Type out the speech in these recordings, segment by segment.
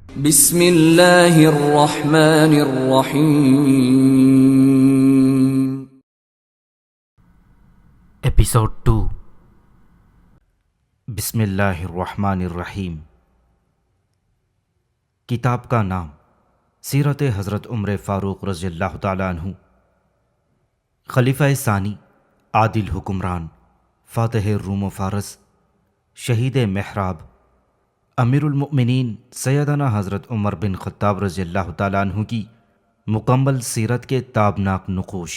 بسم اللہ الرحمن الرحیم۔ ایپیسوڈ 2۔ بسم اللہ الرحمن الرحیم۔ کتاب کا نام سیرت حضرت عمر فاروق رضی اللہ تعالیٰ عنہ، خلیفہ ثانی، عادل حکمران، فاتح روم و فارس، شہید محراب، امیر المؤمنین سیدنا حضرت عمر بن خطاب رضی اللہ تعالیٰ عنہ کی مکمل سیرت کے تابناک نقوش۔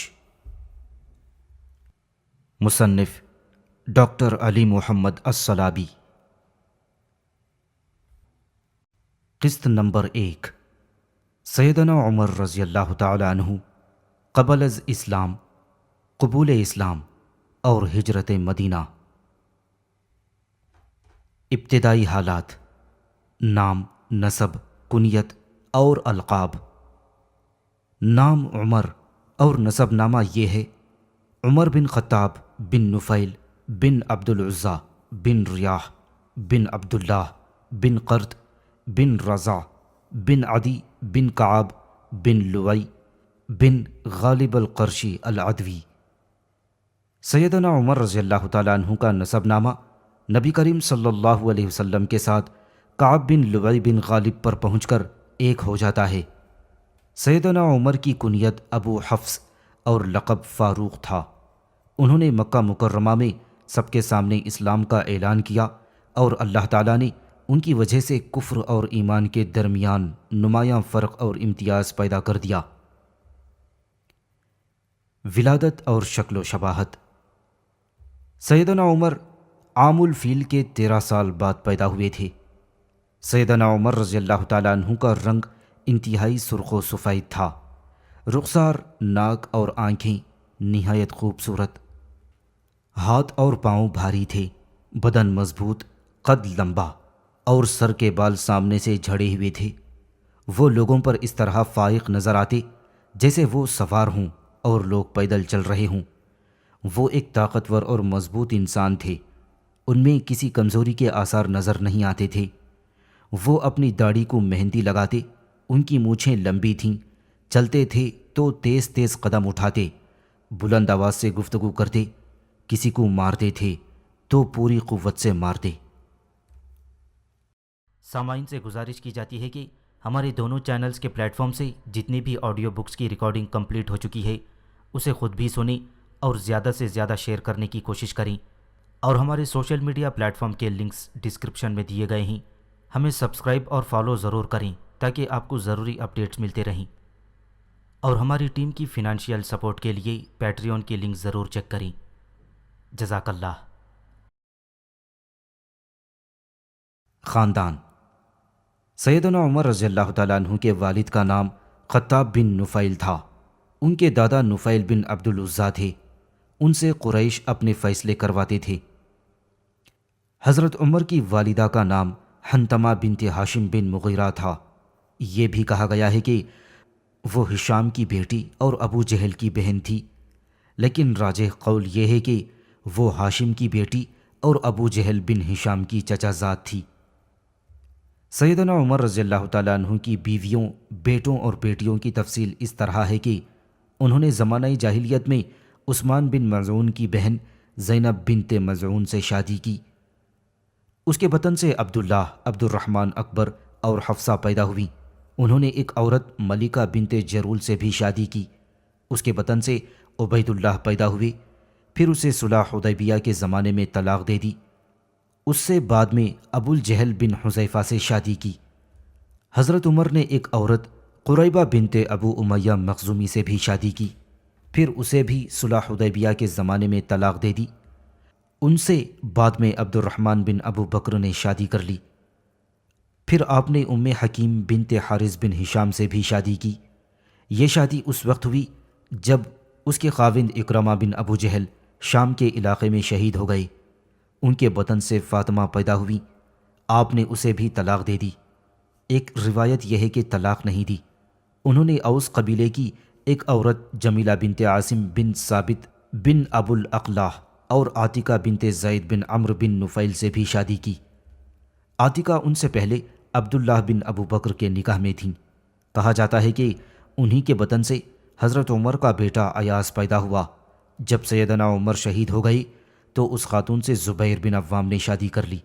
مصنف ڈاکٹر علی محمد الصلابی۔ قسط نمبر 1۔ سیدنا عمر رضی اللہ تعالیٰ عنہ قبل از اسلام، قبول اسلام اور ہجرت مدینہ۔ ابتدائی حالات: نام، نسب، کنیت اور القاب۔ نام عمر اور نسب نامہ یہ ہے: عمر بن خطاب بن نفیل بن عبد العزیٰ بن ریاح بن عبداللہ بن قرط بن رضا بن عدی بن کعب بن لوئی بن غالب القرشی العدوی۔ سیدنا عمر رضی اللہ تعالیٰ عنہ کا نسب نامہ نبی کریم صلی اللہ علیہ وسلم کے ساتھ کعب بن لوئی بن غالب پر پہنچ کر ایک ہو جاتا ہے۔ سیدنا عمر کی کنیت ابو حفص اور لقب فاروق تھا۔ انہوں نے مکہ مکرمہ میں سب کے سامنے اسلام کا اعلان کیا اور اللہ تعالیٰ نے ان کی وجہ سے کفر اور ایمان کے درمیان نمایاں فرق اور امتیاز پیدا کر دیا۔ ولادت اور شکل و شباہت: سیدنا عمر عام الفیل کے 13 سال بعد پیدا ہوئے تھے۔ سیدنا عمر رضی اللہ تعالیٰ عنہ کا رنگ انتہائی سرخ و سفید تھا۔ رخسار، ناک اور آنکھیں نہایت خوبصورت۔ ہاتھ اور پاؤں بھاری تھے، بدن مضبوط، قد لمبا اور سر کے بال سامنے سے جھڑے ہوئے تھے۔ وہ لوگوں پر اس طرح فائق نظر آتے جیسے وہ سوار ہوں اور لوگ پیدل چل رہے ہوں۔ وہ ایک طاقتور اور مضبوط انسان تھے۔ ان میں کسی کمزوری کے آثار نظر نہیں آتے تھے۔ وہ اپنی داڑھی کو مہندی لگاتے، ان کی مونچھیں لمبی تھیں، چلتے تھے تو تیز تیز قدم اٹھاتے، بلند آواز سے گفتگو کرتے، کسی کو مارتے تھے تو پوری قوت سے مارتے۔ سامعین سے گزارش کی جاتی ہے کہ ہمارے دونوں چینلز کے پلیٹ فارم سے جتنی بھی آڈیو بکس کی ریکارڈنگ کمپلیٹ ہو چکی ہے اسے خود بھی سنیں اور زیادہ سے زیادہ شیئر کرنے کی کوشش کریں، اور ہمارے سوشل میڈیا پلیٹ فارم کے لنکس ڈسکرپشن میں دیے گئے ہیں۔ ہمیں سبسکرائب اور فالو ضرور کریں تاکہ آپ کو ضروری اپڈیٹس ملتے رہیں، اور ہماری ٹیم کی فنانشیل سپورٹ کے لیے پیٹریون کی لنک ضرور چیک کریں۔ جزاک اللہ۔ خاندان: سیدنا عمر رضی اللہ تعالیٰ عنہ کے والد کا نام خطاب بن نفیل تھا۔ ان کے دادا نفیل بن عبد العزیٰ تھے۔ ان سے قریش اپنے فیصلے کرواتے تھے۔ حضرت عمر کی والدہ کا نام حنتمہ بنت ہاشم بن مغیرہ تھا۔ یہ بھی کہا گیا ہے کہ وہ ہشام کی بیٹی اور ابو جہل کی بہن تھی، لیکن راجح قول یہ ہے کہ وہ ہاشم کی بیٹی اور ابو جہل بن ہشام کی چچا زاد تھی۔ سیدنا عمر رضی اللہ تعالیٰ عنہ کی بیویوں، بیٹوں اور بیٹیوں کی تفصیل اس طرح ہے کہ انہوں نے زمانہ جاہلیت میں عثمان بن مظعون کی بہن زینب بنت مظعون سے شادی کی۔ اس کے بطن سے عبداللہ، عبد الرحمن اکبر اور حفصہ پیدا ہوئی۔ انہوں نے ایک عورت ملکہ بنت جرول سے بھی شادی کی۔ اس کے بطن سے عبید اللہ پیدا ہوئے، پھر اسے صلح حدیبیہ کے زمانے میں طلاق دے دی۔ اس سے بعد میں ابو الجہل بن حذیفہ سے شادی کی۔ حضرت عمر نے ایک عورت قریبہ بنت ابو امیہ مخزومی سے بھی شادی کی، پھر اسے بھی صلح حدیبیہ کے زمانے میں طلاق دے دی۔ ان سے بعد میں عبد الرحمن بن ابو بکر نے شادی کر لی۔ پھر آپ نے ام حکیم بنت حارث بن ہشام سے بھی شادی کی۔ یہ شادی اس وقت ہوئی جب اس کے خاوند اکرمہ بن ابو جہل شام کے علاقے میں شہید ہو گئے۔ ان کے بطن سے فاطمہ پیدا ہوئی، آپ نے اسے بھی طلاق دے دی۔ ایک روایت یہ ہے کہ طلاق نہیں دی۔ انہوں نے اوس قبیلے کی ایک عورت جمیلہ بنت عاصم بن ثابت بن ابو الاقلاح اور عاتقہ بنت زید بن عمرو بن نفیل سے بھی شادی کی۔ عاتقہ ان سے پہلے عبداللہ بن ابو بکر کے نکاح میں تھیں۔ کہا جاتا ہے کہ انہی کے بطن سے حضرت عمر کا بیٹا ایاس پیدا ہوا۔ جب سیدنا عمر شہید ہو گئے تو اس خاتون سے زبیر بن عوام نے شادی کر لی۔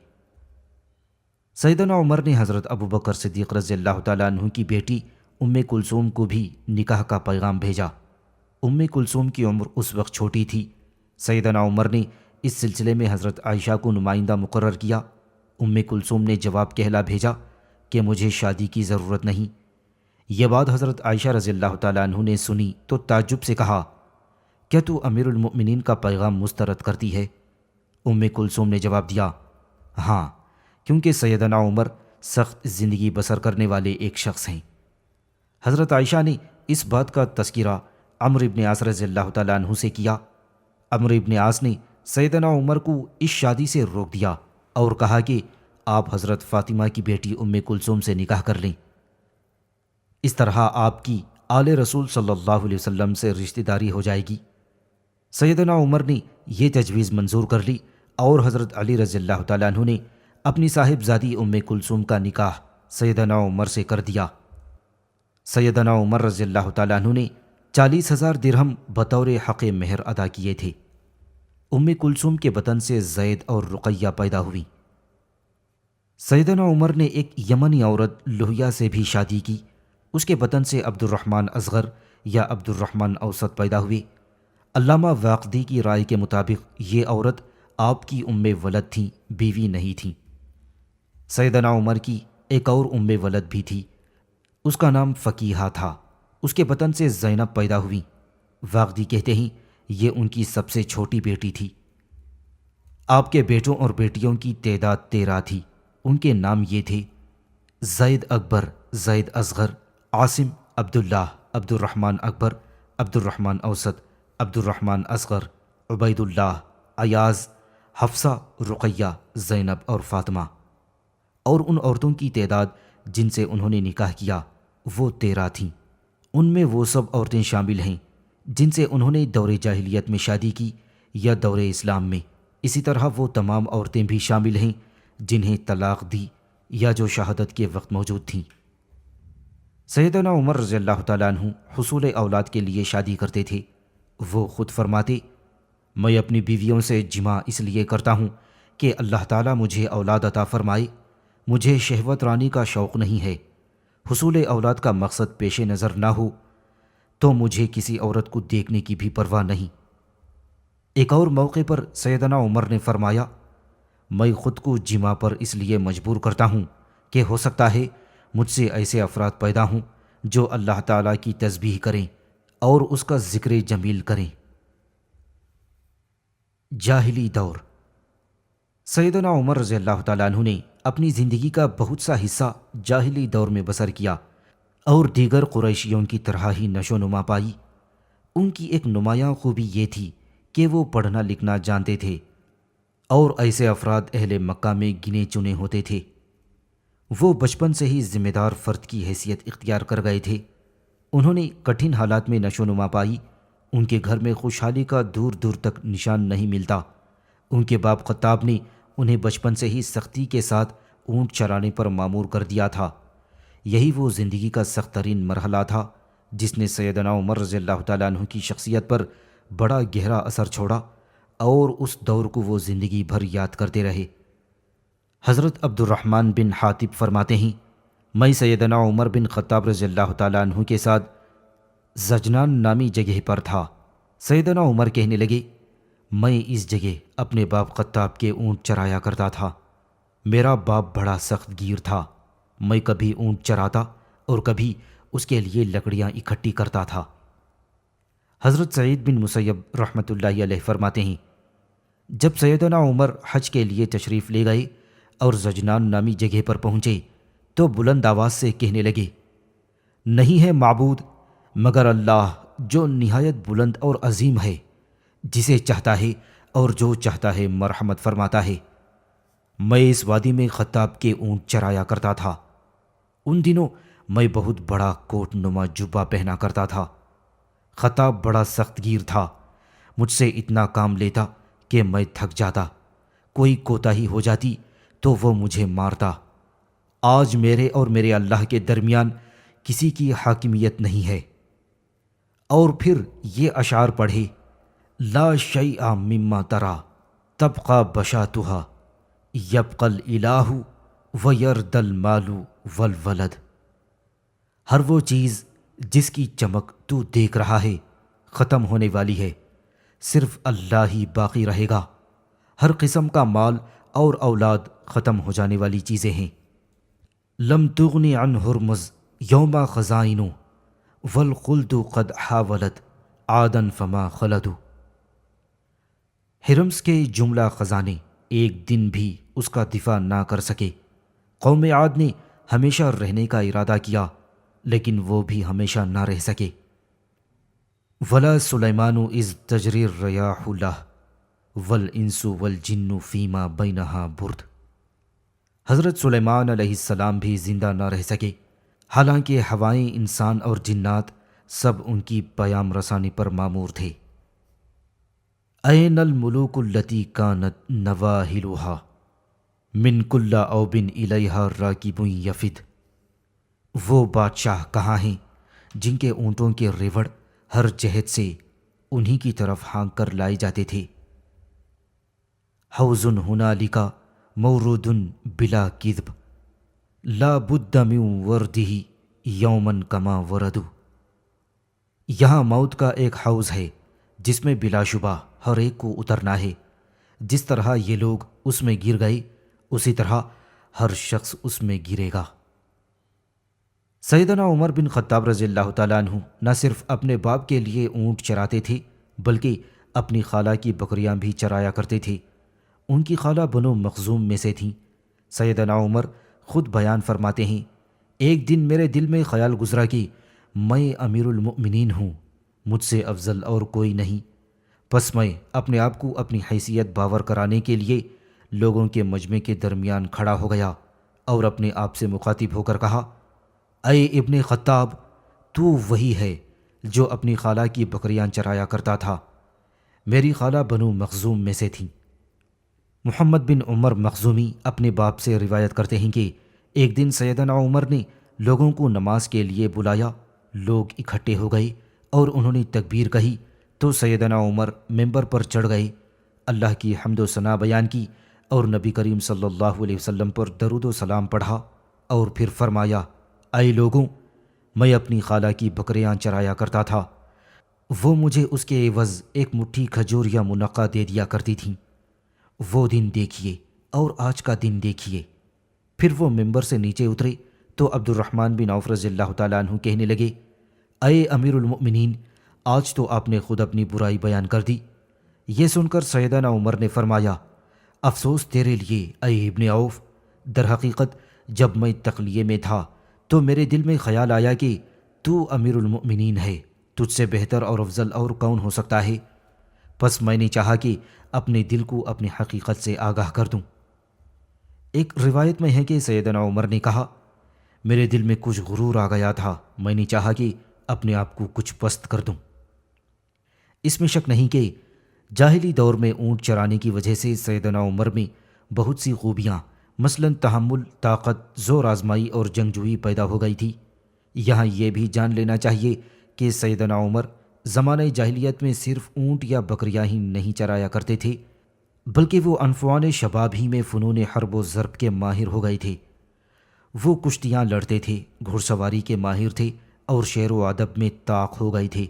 سیدنا عمر نے حضرت ابو بکر صدیق رضی اللہ تعالیٰ عنہ کی بیٹی ام کلثوم کو بھی نکاح کا پیغام بھیجا۔ ام کلثوم کی عمر اس وقت چھوٹی تھی۔ سیدنا عمر نے اس سلسلے میں حضرت عائشہ کو نمائندہ مقرر کیا۔ ام کلثوم نے جواب کہلا بھیجا کہ مجھے شادی کی ضرورت نہیں۔ یہ بات حضرت عائشہ رضی اللہ تعالیٰ عنہ نے سنی تو تعجب سے کہا، کیا تو امیر المؤمنین کا پیغام مسترد کرتی ہے؟ ام کلثوم نے جواب دیا، ہاں، کیونکہ سیدنا عمر سخت زندگی بسر کرنے والے ایک شخص ہیں۔ حضرت عائشہ نے اس بات کا تذکرہ عمرو بن عاص رضی اللہ تعالیٰ عنہ سے کیا۔ عمرو بن عاص نے سیدنا عمر کو اس شادی سے روک دیا اور کہا کہ آپ حضرت فاطمہ کی بیٹی ام کلثوم سے نکاح کر لیں، اس طرح آپ کی آل رسول صلی اللہ علیہ وسلم سے رشتہ داری ہو جائے گی۔ سیدنا عمر نے یہ تجویز منظور کر لی اور حضرت علی رضی اللہ تعالیٰ عنہ نے اپنی صاحبزادی ام کلثوم کا نکاح سیدنا عمر سے کر دیا۔ سیدنا عمر رضی اللہ تعالیٰ عنہ نے 40,000 درہم بطور حق مہر ادا کیے تھے۔ ام کلثوم کے بطن سے زید اور رقیہ پیدا ہوئی۔ سیدنا عمر نے ایک یمنی عورت لوہیا سے بھی شادی کی۔ اس کے بطن سے عبد الرحمن اصغر یا عبد الرحمن اوسط پیدا ہوئے۔ علامہ واقدی کی رائے کے مطابق یہ عورت آپ کی ام ولد تھیں، بیوی نہیں تھیں۔ سیدنا عمر کی ایک اور ام ولد بھی تھی، اس کا نام فقیہہ تھا۔ اس کے بطن سے زینب پیدا ہوئی۔ واقدی کہتے ہیں یہ ان کی سب سے چھوٹی بیٹی تھی۔ آپ کے بیٹوں اور بیٹیوں کی تعداد 13 تھی۔ ان کے نام یہ تھے: زید اکبر، زید اصغر، عاصم، عبداللہ، عبد الرحمن اکبر، عبد الرحمن اوسط، عبد الرحمن اصغر، عبید اللہ، ایاز، حفصہ، رقیہ، زینب اور فاطمہ۔ اور ان عورتوں کی تعداد جن سے انہوں نے نکاح کیا وہ 13 تھیں۔ ان میں وہ سب عورتیں شامل ہیں جن سے انہوں نے دور جاہلیت میں شادی کی یا دور اسلام میں۔ اسی طرح وہ تمام عورتیں بھی شامل ہیں جنہیں طلاق دی یا جو شہادت کے وقت موجود تھیں۔ سیدنا عمر رضی اللہ تعالیٰ عنہ حصول اولاد کے لیے شادی کرتے تھے۔ وہ خود فرماتے، میں اپنی بیویوں سے جماع اس لیے کرتا ہوں کہ اللہ تعالیٰ مجھے اولاد عطا فرمائے۔ مجھے شہوت رانی کا شوق نہیں ہے۔ حصول اولاد کا مقصد پیش نظر نہ ہو تو مجھے کسی عورت کو دیکھنے کی بھی پرواہ نہیں۔ ایک اور موقع پر سیدنا عمر نے فرمایا، میں خود کو جماع پر اس لیے مجبور کرتا ہوں کہ ہو سکتا ہے مجھ سے ایسے افراد پیدا ہوں جو اللہ تعالیٰ کی تسبیح کریں اور اس کا ذکر جمیل کریں۔ جاہلی دور۔ سیدنا عمر رضی اللہ تعالیٰ عنہ نے اپنی زندگی کا بہت سا حصہ جاہلی دور میں بسر کیا اور دیگر قریشیوں کی طرح ہی نشو نما پائی۔ ان کی ایک نمایاں خوبی یہ تھی کہ وہ پڑھنا لکھنا جانتے تھے اور ایسے افراد اہل مکہ میں گنے چنے ہوتے تھے۔ وہ بچپن سے ہی ذمہ دار فرد کی حیثیت اختیار کر گئے تھے۔ انہوں نے کٹھن حالات میں نشو نما پائی۔ ان کے گھر میں خوشحالی کا دور دور تک نشان نہیں ملتا۔ ان کے باپ خطاب نے انہیں بچپن سے ہی سختی کے ساتھ اونٹ چرانے پر مامور کر دیا تھا۔ یہی وہ زندگی کا سخت ترین مرحلہ تھا جس نے سیدنا عمر رضی اللہ تعالیٰ عنہ کی شخصیت پر بڑا گہرا اثر چھوڑا اور اس دور کو وہ زندگی بھر یاد کرتے رہے۔ حضرت عبد الرحمن بن حاتب فرماتے ہیں، میں سیدنا عمر بن خطاب رضی اللہ تعالیٰ عنہ کے ساتھ زجنان نامی جگہ پر تھا۔ سیدنا عمر کہنے لگے، میں اس جگہ اپنے باپ خطاب کے اونٹ چرایا کرتا تھا۔ میرا باپ بڑا سخت گیر تھا۔ میں کبھی اونٹ چراتا اور کبھی اس کے لیے لکڑیاں اکٹھی کرتا تھا۔ حضرت سعید بن مسیب رحمۃ اللہ علیہ فرماتے ہیں، جب سیدنا عمر حج کے لیے تشریف لے گئے اور زجنان نامی جگہ پر پہنچے تو بلند آواز سے کہنے لگے، نہیں ہے معبود مگر اللہ جو نہایت بلند اور عظیم ہے، جسے چاہتا ہے اور جو چاہتا ہے مرحمت فرماتا ہے۔ میں اس وادی میں خطاب کے اونٹ چرایا کرتا تھا۔ ان دنوں میں بہت بڑا کوٹ نما جبہ پہنا کرتا تھا۔ خطاب بڑا سخت گیر تھا۔ مجھ سے اتنا کام لیتا کہ میں تھک جاتا۔ کوئی کوتاہی ہو جاتی تو وہ مجھے مارتا آج میرے اور میرے اللہ کے درمیان کسی کی حاکمیت نہیں ہے۔ اور پھر یہ اشعار پڑھے، لا شیء مما ترا تبقى بشاتها یبقى الالہ ویرد المال والولد۔ ہر وہ چیز جس کی چمک تو دیکھ رہا ہے ختم ہونے والی ہے، صرف اللہ ہی باقی رہے گا۔ ہر قسم کا مال اور اولاد ختم ہو جانے والی چیزیں ہیں۔ لم تغنی عن ہرمز یوم خزائن والخلد قد حاولت عادا فما خلد۔ ہرمز کے جملہ خزانے ایک دن بھی اس کا دفاع نہ کر سکے۔ قوم عاد نے ہمیشہ رہنے کا ارادہ کیا لیکن وہ بھی ہمیشہ نہ رہ سکے۔ ولا سلیمان اذ تجری الریاح لہ والانس والجن فیما بینہا برد۔ حضرت سلیمان علیہ السلام بھی زندہ نہ رہ سکے، حالانکہ ہوائیں، انسان اور جنات سب ان کی پیام رسانی پر مامور تھے۔ این الملوک التی کانت نواہلها من کل اوب الیہا راکب یفد۔ وہ بادشاہ کہاں ہیں جن کے اونٹوں کے ریوڑ ہر جہت سے انہی کی طرف ہانک کر لائے جاتے تھے۔ حوض ہنالک مورود بلا کذب لا بد من ورده یوما کما وردو۔ یہاں موت کا ایک حوض ہے جس میں بلا شبہ ہر ایک کو اترنا ہے۔ جس طرح یہ لوگ اس میں گر گئے اسی طرح ہر شخص اس میں گرے گا۔ سیدنا عمر بن خطاب رضی اللہ تعالیٰ عنہ نہ صرف اپنے باپ کے لیے اونٹ چراتے تھے بلکہ اپنی خالہ کی بکریاں بھی چرایا کرتے تھے۔ ان کی خالہ بنو مخزوم میں سے تھیں۔ سیدنا عمر خود بیان فرماتے ہیں، ایک دن میرے دل میں خیال گزرا کہ میں امیر المؤمنین ہوں، مجھ سے افضل اور کوئی نہیں۔ پس میں اپنے آپ کو اپنی حیثیت باور کرانے کے لیے لوگوں کے مجمع کے درمیان کھڑا ہو گیا اور اپنے آپ سے مخاطب ہو کر کہا، اے ابن خطاب، تو وہی ہے جو اپنی خالہ کی بکریاں چرایا کرتا تھا۔ میری خالہ بنو مخزوم میں سے تھیں۔ محمد بن عمر مخزومی اپنے باپ سے روایت کرتے ہیں کہ ایک دن سیدنا عمر نے لوگوں کو نماز کے لیے بلایا، لوگ اکٹھے ہو گئے اور انہوں نے تکبیر کہی تو سیدنا عمر ممبر پر چڑھ گئے، اللہ کی حمد و ثنا بیان کی اور نبی کریم صلی اللہ علیہ وسلم پر درود و سلام پڑھا اور پھر فرمایا، اے لوگوں، میں اپنی خالہ کی بکریاں چرایا کرتا تھا، وہ مجھے اس کے عوض ایک مٹھی کھجور یا منقع دے دیا کرتی تھیں۔ وہ دن دیکھیے اور آج کا دن دیکھیے۔ پھر وہ ممبر سے نیچے اترے تو عبد الرحمن بن عوف رضی اللہ تعالیٰ عنہ کہنے لگے، اے امیر المؤمنین، آج تو آپ نے خود اپنی برائی بیان کر دی۔ یہ سن کر سیدنا عمر نے فرمایا، افسوس تیرے لیے اے ابن عوف، در حقیقت جب میں تخلیے میں تھا تو میرے دل میں خیال آیا کہ تو امیر المؤمنین ہے، تجھ سے بہتر اور افضل اور کون ہو سکتا ہے؟ پس میں نے چاہا کہ اپنے دل کو اپنی حقیقت سے آگاہ کر دوں۔ ایک روایت میں ہے کہ سیدنا عمر نے کہا، میرے دل میں کچھ غرور آ گیا تھا، میں نے چاہا کہ اپنے آپ کو کچھ پست کر دوں۔ اس میں شک نہیں کہ جاہلی دور میں اونٹ چرانے کی وجہ سے سیدنا عمر میں بہت سی خوبیاں مثلاً تحمل، طاقت، زور آزمائی اور جنگجوئی پیدا ہو گئی تھی۔ یہاں یہ بھی جان لینا چاہیے کہ سیدنا عمر زمانہ جاہلیت میں صرف اونٹ یا بکریاں ہی نہیں چرایا کرتے تھے بلکہ وہ انفوان شباب ہی میں فنون حرب و ضرب کے ماہر ہو گئے تھے۔ وہ کشتیاں لڑتے تھے، گھڑ سواری کے ماہر تھے اور شعر و ادب میں طاق ہو گئے تھے۔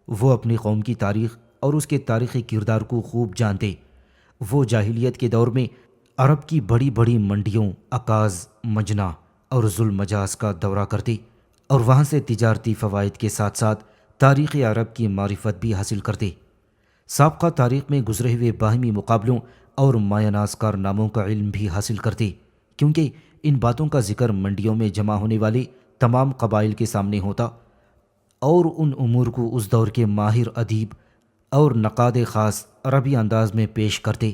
وہ اپنی قوم کی تاریخ اور اس کے تاریخی کردار کو خوب جانتے۔ وہ جاہلیت کے دور میں عرب کی بڑی بڑی منڈیوں، عکاظ، مجنہ اور ظلم مجاز کا دورہ کرتے اور وہاں سے تجارتی فوائد کے ساتھ ساتھ تاریخ عرب کی معرفت بھی حاصل کرتے۔ سابقہ تاریخ میں گزرے ہوئے باہمی مقابلوں اور مایہ ناز کارناموں کا علم بھی حاصل کرتے، کیونکہ ان باتوں کا ذکر منڈیوں میں جمع ہونے والے تمام قبائل کے سامنے ہوتا اور ان امور کو اس دور کے ماہر ادیب اور نقاد خاص عربی انداز میں پیش کرتے۔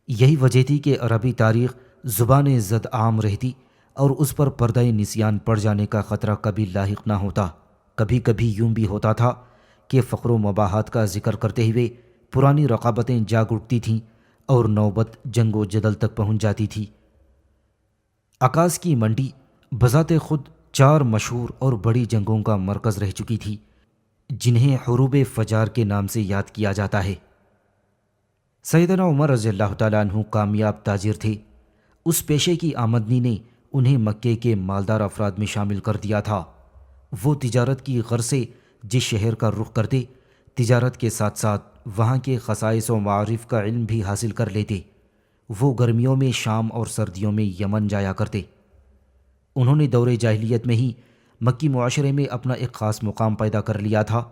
یہی وجہ تھی کہ عربی تاریخ زبان زد عام رہتی اور اس پر پردہ نسیان پڑ جانے کا خطرہ کبھی لاحق نہ ہوتا۔ کبھی کبھی یوں بھی ہوتا تھا کہ فقر و مباحات کا ذکر کرتے ہوئے پرانی رقابتیں جاگ اٹھتی تھیں اور نوبت جنگ و جدل تک پہنچ جاتی تھی۔ عکاظ کی منڈی بذات خود 4 مشہور اور بڑی جنگوں کا مرکز رہ چکی تھی، جنہیں حروب فجار کے نام سے یاد کیا جاتا ہے۔ سیدنا عمر رضی اللہ تعالیٰ عنہ کامیاب تاجر تھے۔ اس پیشے کی آمدنی نے انہیں مکے کے مالدار افراد میں شامل کر دیا تھا۔ وہ تجارت کی غرض سے جس شہر کا رخ کرتے، تجارت کے ساتھ ساتھ وہاں کے خصائص و معارف کا علم بھی حاصل کر لیتے۔ وہ گرمیوں میں شام اور سردیوں میں یمن جایا کرتے۔ انہوں نے دور جاہلیت میں ہی مکی معاشرے میں اپنا ایک خاص مقام پیدا کر لیا تھا۔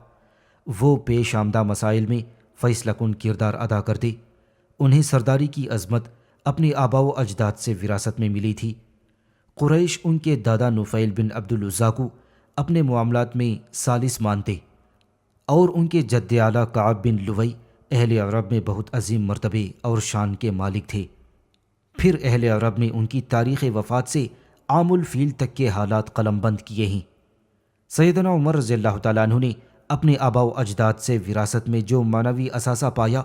وہ پیش آمدہ مسائل میں فیصلہ کن کردار ادا کرتے۔ انہیں سرداری کی عظمت اپنے آباء و اجداد سے وراثت میں ملی تھی۔ قریش ان کے دادا نفیل بن عبد العزیٰ کو اپنے معاملات میں ثالث مانتے، اور ان کے جد اعلیٰ کعب بن لوی اہل عرب میں بہت عظیم مرتبے اور شان کے مالک تھے۔ پھر اہل عرب نے ان کی تاریخ وفات سے عام الفیل تک کے حالات قلم بند کیے ہیں۔ سیدنا عمر رضی اللہ تعالیٰ عنہ نے اپنے آباء و اجداد سے وراثت میں جو معنوی اثاثہ پایا،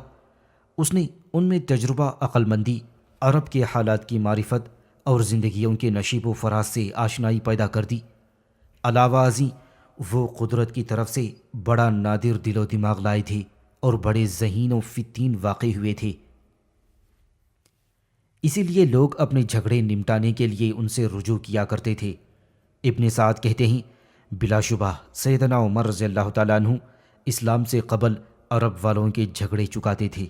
اس نے ان میں تجربہ، عقل مندی، عرب کے حالات کی معرفت اور زندگیوں کے نشیب و فراز سے آشنائی پیدا کر دی۔ علاوہ ازیں وہ قدرت کی طرف سے بڑا نادر دل و دماغ لائے تھے اور بڑے ذہین و فتین واقع ہوئے تھے۔ اسی لیے لوگ اپنے جھگڑے نمٹانے کے لیے ان سے رجوع کیا کرتے تھے۔ ابن سعد کہتے ہیں، بلا شبہ سیدنا عمر رضی اللہ تعالیٰ عنہ اسلام سے قبل عرب والوں کے جھگڑے چکاتے تھے۔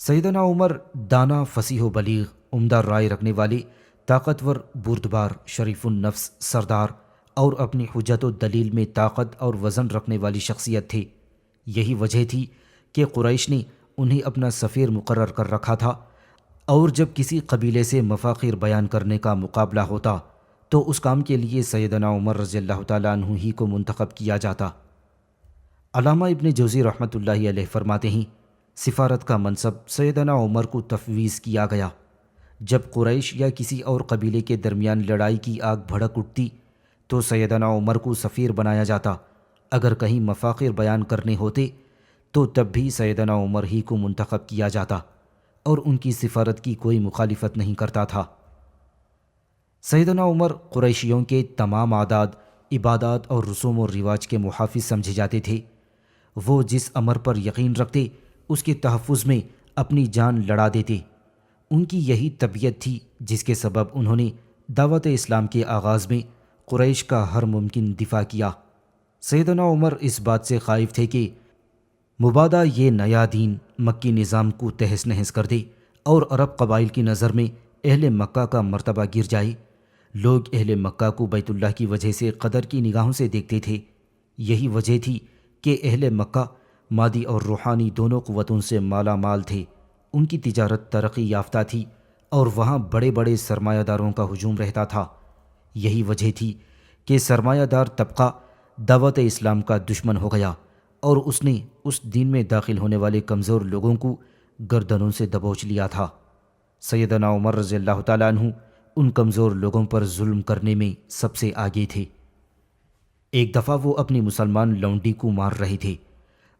سیدنا عمر دانا، فصیح و بلیغ، عمدہ رائے رکھنے والے، طاقتور، بردبار، شریف النفس، سردار اور اپنی حجت و دلیل میں طاقت اور وزن رکھنے والی شخصیت تھے۔ یہی وجہ تھی کہ قریش نے انہیں اپنا سفیر مقرر کر رکھا تھا، اور جب کسی قبیلے سے مفاخر بیان کرنے کا مقابلہ ہوتا تو اس کام کے لیے سیدنا عمر رضی اللہ تعالیٰ عنہ ہی کو منتخب کیا جاتا۔ علامہ ابن جوزی رحمۃ اللہ علیہ فرماتے ہیں، سفارت کا منصب سیدنا عمر کو تفویض کیا گیا۔ جب قریش یا کسی اور قبیلے کے درمیان لڑائی کی آگ بھڑک اٹھتی تو سیدنا عمر کو سفیر بنایا جاتا۔ اگر کہیں مفاخر بیان کرنے ہوتے تو تب بھی سیدنا عمر ہی کو منتخب کیا جاتا، اور ان کی سفارت کی کوئی مخالفت نہیں کرتا تھا۔ سیدنا عمر قریشیوں کے تمام عادات، عبادات اور رسوم و رواج کے محافظ سمجھے جاتے تھے۔ وہ جس امر پر یقین رکھتے اس کے تحفظ میں اپنی جان لڑا دیتے۔ ان کی یہی طبیعت تھی جس کے سبب انہوں نے دعوت اسلام کے آغاز میں قریش کا ہر ممکن دفاع کیا۔ سیدنا عمر اس بات سے خائف تھے کہ مبادا یہ نیا دین مکی نظام کو تہس نہس کر دے اور عرب قبائل کی نظر میں اہل مکہ کا مرتبہ گر جائے۔ لوگ اہل مکہ کو بیت اللہ کی وجہ سے قدر کی نگاہوں سے دیکھتے تھے۔ یہی وجہ تھی کہ اہل مکہ مادی اور روحانی دونوں قوتوں سے مالا مال تھے۔ ان کی تجارت ترقی یافتہ تھی اور وہاں بڑے بڑے سرمایہ داروں کا ہجوم رہتا تھا۔ یہی وجہ تھی کہ سرمایہ دار طبقہ دعوت اسلام کا دشمن ہو گیا، اور اس نے اس دین میں داخل ہونے والے کمزور لوگوں کو گردنوں سے دبوچ لیا تھا۔ سیدنا عمر رضی اللہ تعالیٰ عنہ ان کمزور لوگوں پر ظلم کرنے میں سب سے آگے تھے۔ ایک دفعہ وہ اپنی مسلمان لونڈی کو مار رہے تھے۔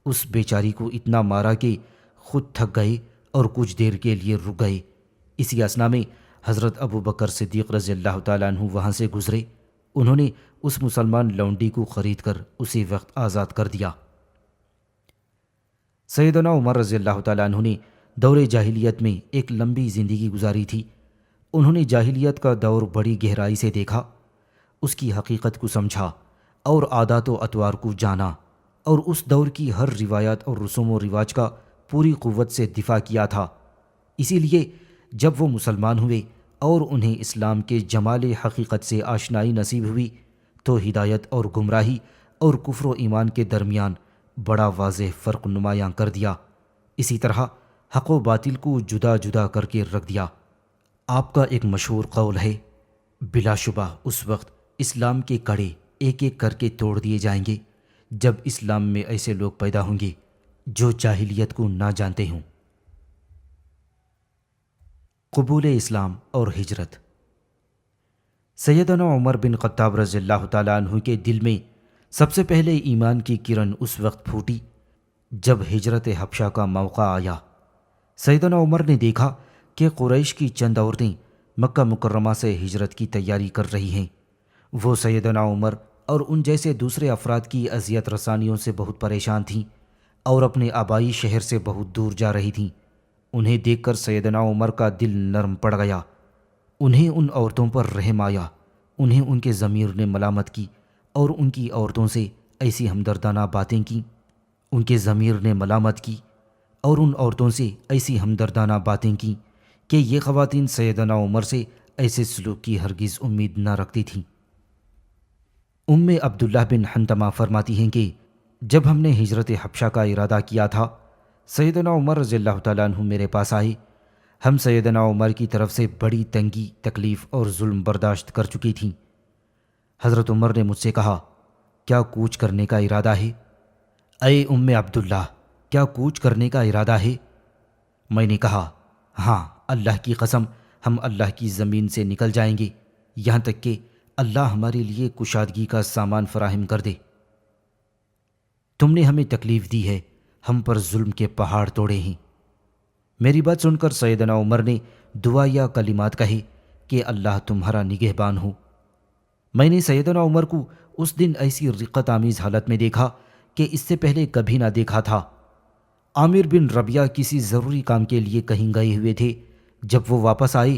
اس بیچاری کو اتنا مارا کہ خود تھک گئے اور کچھ دیر کے لیے رک گئے۔ اسی اثنا میں حضرت ابو بکر صدیق رضی اللہ تعالیٰ عنہ وہاں سے گزرے۔ انہوں نے اس مسلمان لونڈی کو خرید کر اسی وقت آزاد کر دیا۔ سیدنا عمر رضی اللہ تعالیٰ عنہ نے دور جاہلیت میں ایک لمبی زندگی گزاری تھی۔ انہوں نے جاہلیت کا دور بڑی گہرائی سے دیکھا، اس کی حقیقت کو سمجھا اور عادات و اطوار کو جانا، اور اس دور کی ہر روایات اور رسوم و رواج کا پوری قوت سے دفاع کیا تھا۔ اسی لیے جب وہ مسلمان ہوئے اور انہیں اسلام کے جمال حقیقت سے آشنائی نصیب ہوئی تو ہدایت اور گمراہی اور کفر و ایمان کے درمیان بڑا واضح فرق نمایاں کر دیا۔ اسی طرح حق و باطل کو جدا جدا کر کے رکھ دیا۔ آپ کا ایک مشہور قول ہے، بلا شبہ اس وقت اسلام کے کڑے ایک ایک کر کے توڑ دیے جائیں گے جب اسلام میں ایسے لوگ پیدا ہوں گے جو جاہلیت کو نہ جانتے ہوں۔ قبول اسلام اور ہجرت۔ سیدنا عمر بن خطاب رضی اللہ تعالیٰ عنہ کے دل میں سب سے پہلے ایمان کی کرن اس وقت پھوٹی جب ہجرت حبشہ کا موقع آیا۔ سیدنا عمر نے دیکھا کہ قریش کی چند عورتیں مکہ مکرمہ سے ہجرت کی تیاری کر رہی ہیں۔ وہ سیدنا عمر اور ان جیسے دوسرے افراد کی اذیت رسانیوں سے بہت پریشان تھیں اور اپنے آبائی شہر سے بہت دور جا رہی تھیں۔ انہیں دیکھ کر سیدنا عمر کا دل نرم پڑ گیا۔ انہیں ان عورتوں پر رحم آیا۔ انہیں ان کے ضمیر نے ملامت کی اور ان کی عورتوں سے ایسی ہمدردانہ باتیں کیں۔ ان کے ضمیر نے ملامت کی اور ان عورتوں سے ایسی ہمدردانہ باتیں کیں کہ یہ خواتین سیدنا عمر سے ایسے سلوک کی ہرگز امید نہ رکھتی تھیں۔ عبداللہ بن حنتمہ فرماتی ہیں کہ جب ہم نے ہجرت حبشہ کا ارادہ کیا تھا، سیدنا عمر رضی اللہ تعالیٰ عنہ میرے پاس آئے۔ ہم سیدنا عمر کی طرف سے بڑی تنگی، تکلیف اور ظلم برداشت کر چکی تھیں۔ حضرت عمر نے مجھ سے کہا، کیا کوچ کرنے کا ارادہ ہے؟ اے عبداللہ، کیا کوچ کرنے کا ارادہ ہے؟ میں نے کہا، ہاں، اللہ کی قسم، ہم اللہ کی زمین سے نکل جائیں گے یہاں تک کہ اللہ ہمارے لیے کشادگی کا سامان فراہم کر دے۔ تم نے ہمیں تکلیف دی ہے، ہم پر ظلم کے پہاڑ توڑے ہیں۔ میری بات سن کر سیدنا عمر نے دعا یا کلمات کہے کہ اللہ تمہارا نگہبان ہو۔ میں نے سیدنا عمر کو اس دن ایسی رقت آمیز حالت میں دیکھا کہ اس سے پہلے کبھی نہ دیکھا تھا۔ عامر بن ربیعہ کسی ضروری کام کے لیے کہیں گئے ہوئے تھے۔ جب وہ واپس آئے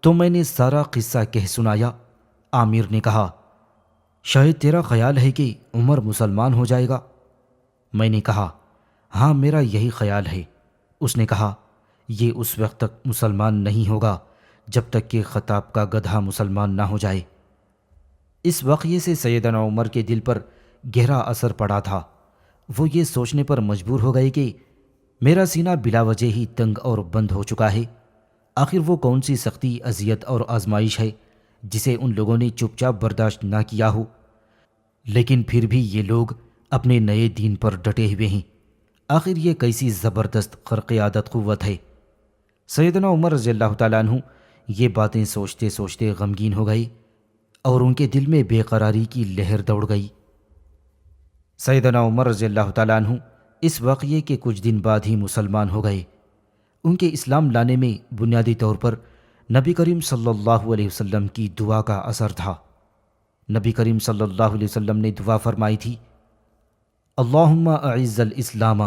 تو میں نے سارا قصہ کہہ سنایا۔ عامر نے کہا، شاید تیرا خیال ہے کہ عمر مسلمان ہو جائے گا؟ میں نے کہا، ہاں، میرا یہی خیال ہے۔ اس نے کہا، یہ اس وقت تک مسلمان نہیں ہوگا جب تک کہ خطاب کا گدھا مسلمان نہ ہو جائے۔ اس واقعے سے سیدنا عمر کے دل پر گہرا اثر پڑا تھا۔ وہ یہ سوچنے پر مجبور ہو گئے کہ میرا سینہ بلا وجہ ہی تنگ اور بند ہو چکا ہے۔ آخر وہ کون سی سختی، اذیت اور آزمائش ہے جسے ان لوگوں نے چپ چاپ برداشت نہ کیا ہو؟ لیکن پھر بھی یہ لوگ اپنے نئے دین پر ڈٹے ہوئے ہیں۔ آخر یہ کیسی زبردست خرق عادت قوت ہے؟ سیدنا عمر رضی اللہ تعالیٰ عنہ یہ باتیں سوچتے سوچتے غمگین ہو گئی اور ان کے دل میں بے قراری کی لہر دوڑ گئی۔ سیدنا عمر رضی اللہ تعالیٰ عنہ اس واقعے کے کچھ دن بعد ہی مسلمان ہو گئے۔ ان کے اسلام لانے میں بنیادی طور پر نبی کریم صلی اللہ علیہ وسلم کی دعا کا اثر تھا۔ نبی کریم صلی اللہ علیہ وسلم نے دعا فرمائی تھی، اللہم اعز الاسلام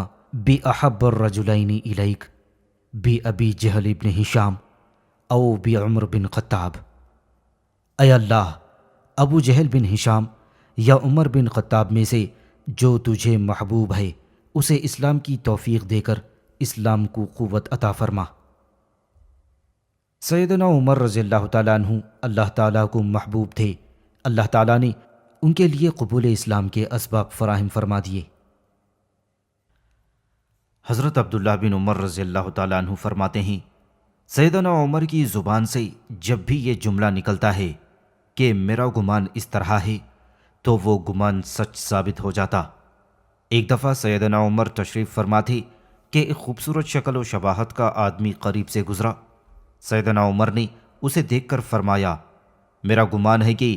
باحب الرجلین الیک بابی جہل ابن ہشام او بعمر بن خطاب۔ اے اللہ، ابو جہل بن ہشام یا عمر بن خطاب میں سے جو تجھے محبوب ہے اسے اسلام کی توفیق دے کر اسلام کو قوت عطا فرما۔ سیدنا عمر رضی اللہ تعالیٰ عنہ اللہ تعالیٰ کو محبوب تھے۔ اللہ تعالیٰ نے ان کے لیے قبول اسلام کے اسباب فراہم فرما دیے۔ حضرت عبداللہ بن عمر رضی اللہ تعالیٰ عنہ فرماتے ہیں، سیدنا عمر کی زبان سے جب بھی یہ جملہ نکلتا ہے کہ میرا گمان اس طرح ہے تو وہ گمان سچ ثابت ہو جاتا۔ ایک دفعہ سیدنا عمر تشریف فرما تھے کہ ایک خوبصورت شکل و شباہت کا آدمی قریب سے گزرا۔ سیدنا عمر نے اسے دیکھ کر فرمایا، میرا گمان ہے کہ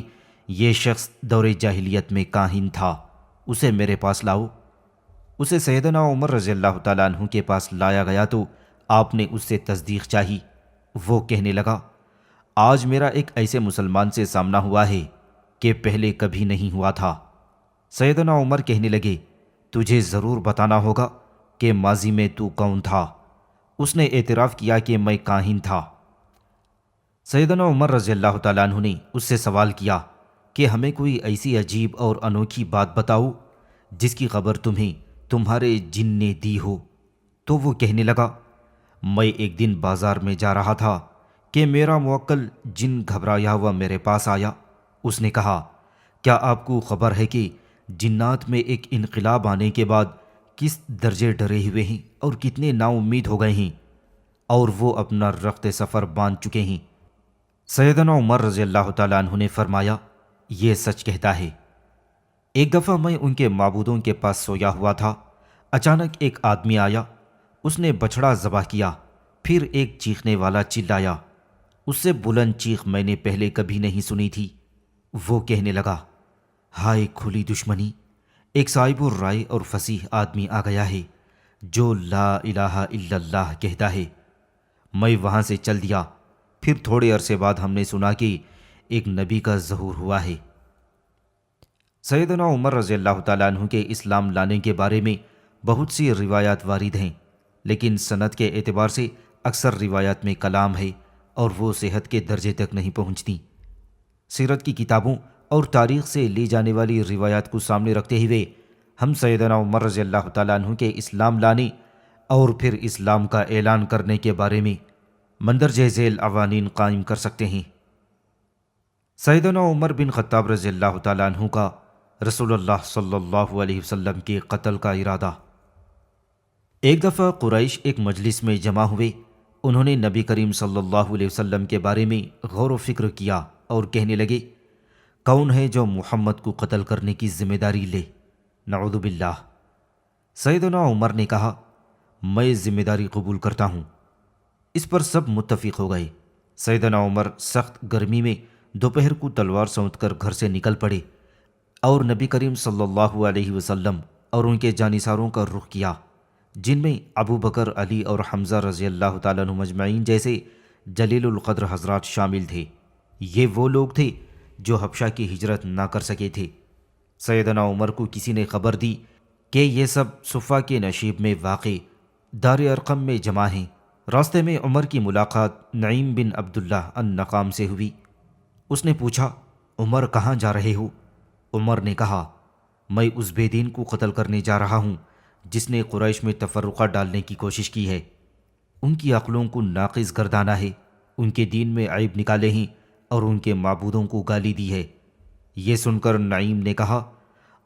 یہ شخص دور جاہلیت میں کاہن تھا، اسے میرے پاس لاؤ۔ اسے سیدنا عمر رضی اللہ تعالیٰ عنہ کے پاس لایا گیا تو آپ نے اس سے تصدیق چاہی۔ وہ کہنے لگا، آج میرا ایک ایسے مسلمان سے سامنا ہوا ہے کہ پہلے کبھی نہیں ہوا تھا۔ سیدنا عمر کہنے لگے، تجھے ضرور بتانا ہوگا کہ ماضی میں تو کون تھا۔ اس نے اعتراف کیا کہ میں کاہن تھا۔ سیدنا عمر رضی اللہ تعالیٰ عنہ نے اس سے سوال کیا کہ ہمیں کوئی ایسی عجیب اور انوکھی بات بتاؤ جس کی خبر تمہیں تمہارے جن نے دی ہو۔ تو وہ کہنے لگا، میں ایک دن بازار میں جا رہا تھا کہ میرا موکل جن گھبرایا ہوا میرے پاس آیا۔ اس نے کہا، کیا آپ کو خبر ہے کہ جنات میں ایک انقلاب آنے کے بعد کس درجے ڈرے ہوئے ہیں اور کتنے نا امید ہو گئے ہیں، اور وہ اپنا رخت سفر باندھ چکے ہیں؟ سیدنا عمر رضی اللہ تعالیٰ عنہ نے فرمایا، یہ سچ کہتا ہے۔ ایک دفعہ میں ان کے معبودوں کے پاس سویا ہوا تھا، اچانک ایک آدمی آیا، اس نے بچھڑا ذبح کیا، پھر ایک چیخنے والا چلایا۔ اس سے بلند چیخ میں نے پہلے کبھی نہیں سنی تھی۔ وہ کہنے لگا، ہائے کھلی دشمنی، ایک صاحب الرائے اور فصیح آدمی آ گیا ہے جو لا الہ الا اللہ کہتا ہے۔ میں وہاں سے چل دیا، پھر تھوڑے عرصے بعد ہم نے سنا کہ ایک نبی کا ظہور ہوا ہے۔ سیدنا عمر رضی اللہ تعالیٰ عنہ کے اسلام لانے کے بارے میں بہت سی روایات وارد ہیں، لیکن سند کے اعتبار سے اکثر روایات میں کلام ہے اور وہ صحت کے درجے تک نہیں پہنچتی۔ سیرت کی کتابوں اور تاریخ سے لی جانے والی روایات کو سامنے رکھتے ہوئے ہم سیدنا عمر رضی اللہ تعالیٰ عنہ کے اسلام لانے اور پھر اسلام کا اعلان کرنے کے بارے میں مندرجہ ذیل قوانین قائم کر سکتے ہیں۔ سیدنا عمر بن خطاب رضی اللہ تعالیٰ عنہ کا رسول اللہ صلی اللہ علیہ وسلم کے قتل کا ارادہ۔ ایک دفعہ قریش ایک مجلس میں جمع ہوئے۔ انہوں نے نبی کریم صلی اللہ علیہ وسلم کے بارے میں غور و فکر کیا اور کہنے لگے، کون ہے جو محمد کو قتل کرنے کی ذمہ داری لے؟ نعوذ باللہ۔ سیدنا عمر نے کہا، میں ذمہ داری قبول کرتا ہوں۔ اس پر سب متفق ہو گئے۔ سیدنا عمر سخت گرمی میں دوپہر کو تلوار سونت کر گھر سے نکل پڑے اور نبی کریم صلی اللہ علیہ وسلم اور ان کے جانثاروں کا رخ کیا، جن میں ابو بکر، علی اور حمزہ رضی اللہ تعالیٰ عنہ مجمعین جیسے جلیل القدر حضرات شامل تھے۔ یہ وہ لوگ تھے جو حبشہ کی ہجرت نہ کر سکے تھے۔ سیدنا عمر کو کسی نے خبر دی کہ یہ سب صفا کے نشیب میں واقع دار ارقم میں جمع ہیں۔ راستے میں عمر کی ملاقات نعیم بن عبداللہ النقام سے ہوئی۔ اس نے پوچھا، عمر کہاں جا رہے ہو؟ عمر نے کہا، میں اس بے دین کو قتل کرنے جا رہا ہوں جس نے قریش میں تفرقہ ڈالنے کی کوشش کی ہے، ان کی عقلوں کو ناقص گردانا ہے، ان کے دین میں عیب نکالے ہیں اور ان کے معبودوں کو گالی دی ہے۔ یہ سن کر نعیم نے کہا،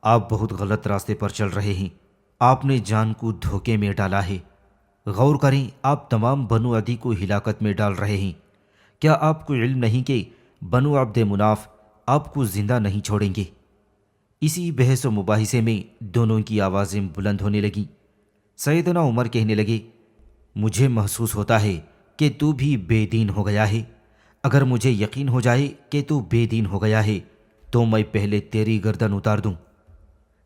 آپ بہت غلط راستے پر چل رہے ہیں، آپ نے جان کو دھوکے میں ڈالا ہے۔ غور کریں، آپ تمام بنو عدی کو ہلاکت میں ڈال رہے ہیں۔ کیا آپ کو علم نہیں کہ بنو عبد مناف آپ کو زندہ نہیں چھوڑیں گے؟ اسی بحث و مباحثے میں دونوں کی آوازیں بلند ہونے لگیں۔ سیدنا عمر کہنے لگے، مجھے محسوس ہوتا ہے کہ تو بھی بے دین ہو گیا ہے۔ اگر مجھے یقین ہو جائے کہ تو بے دین ہو گیا ہے تو میں پہلے تیری گردن اتار دوں۔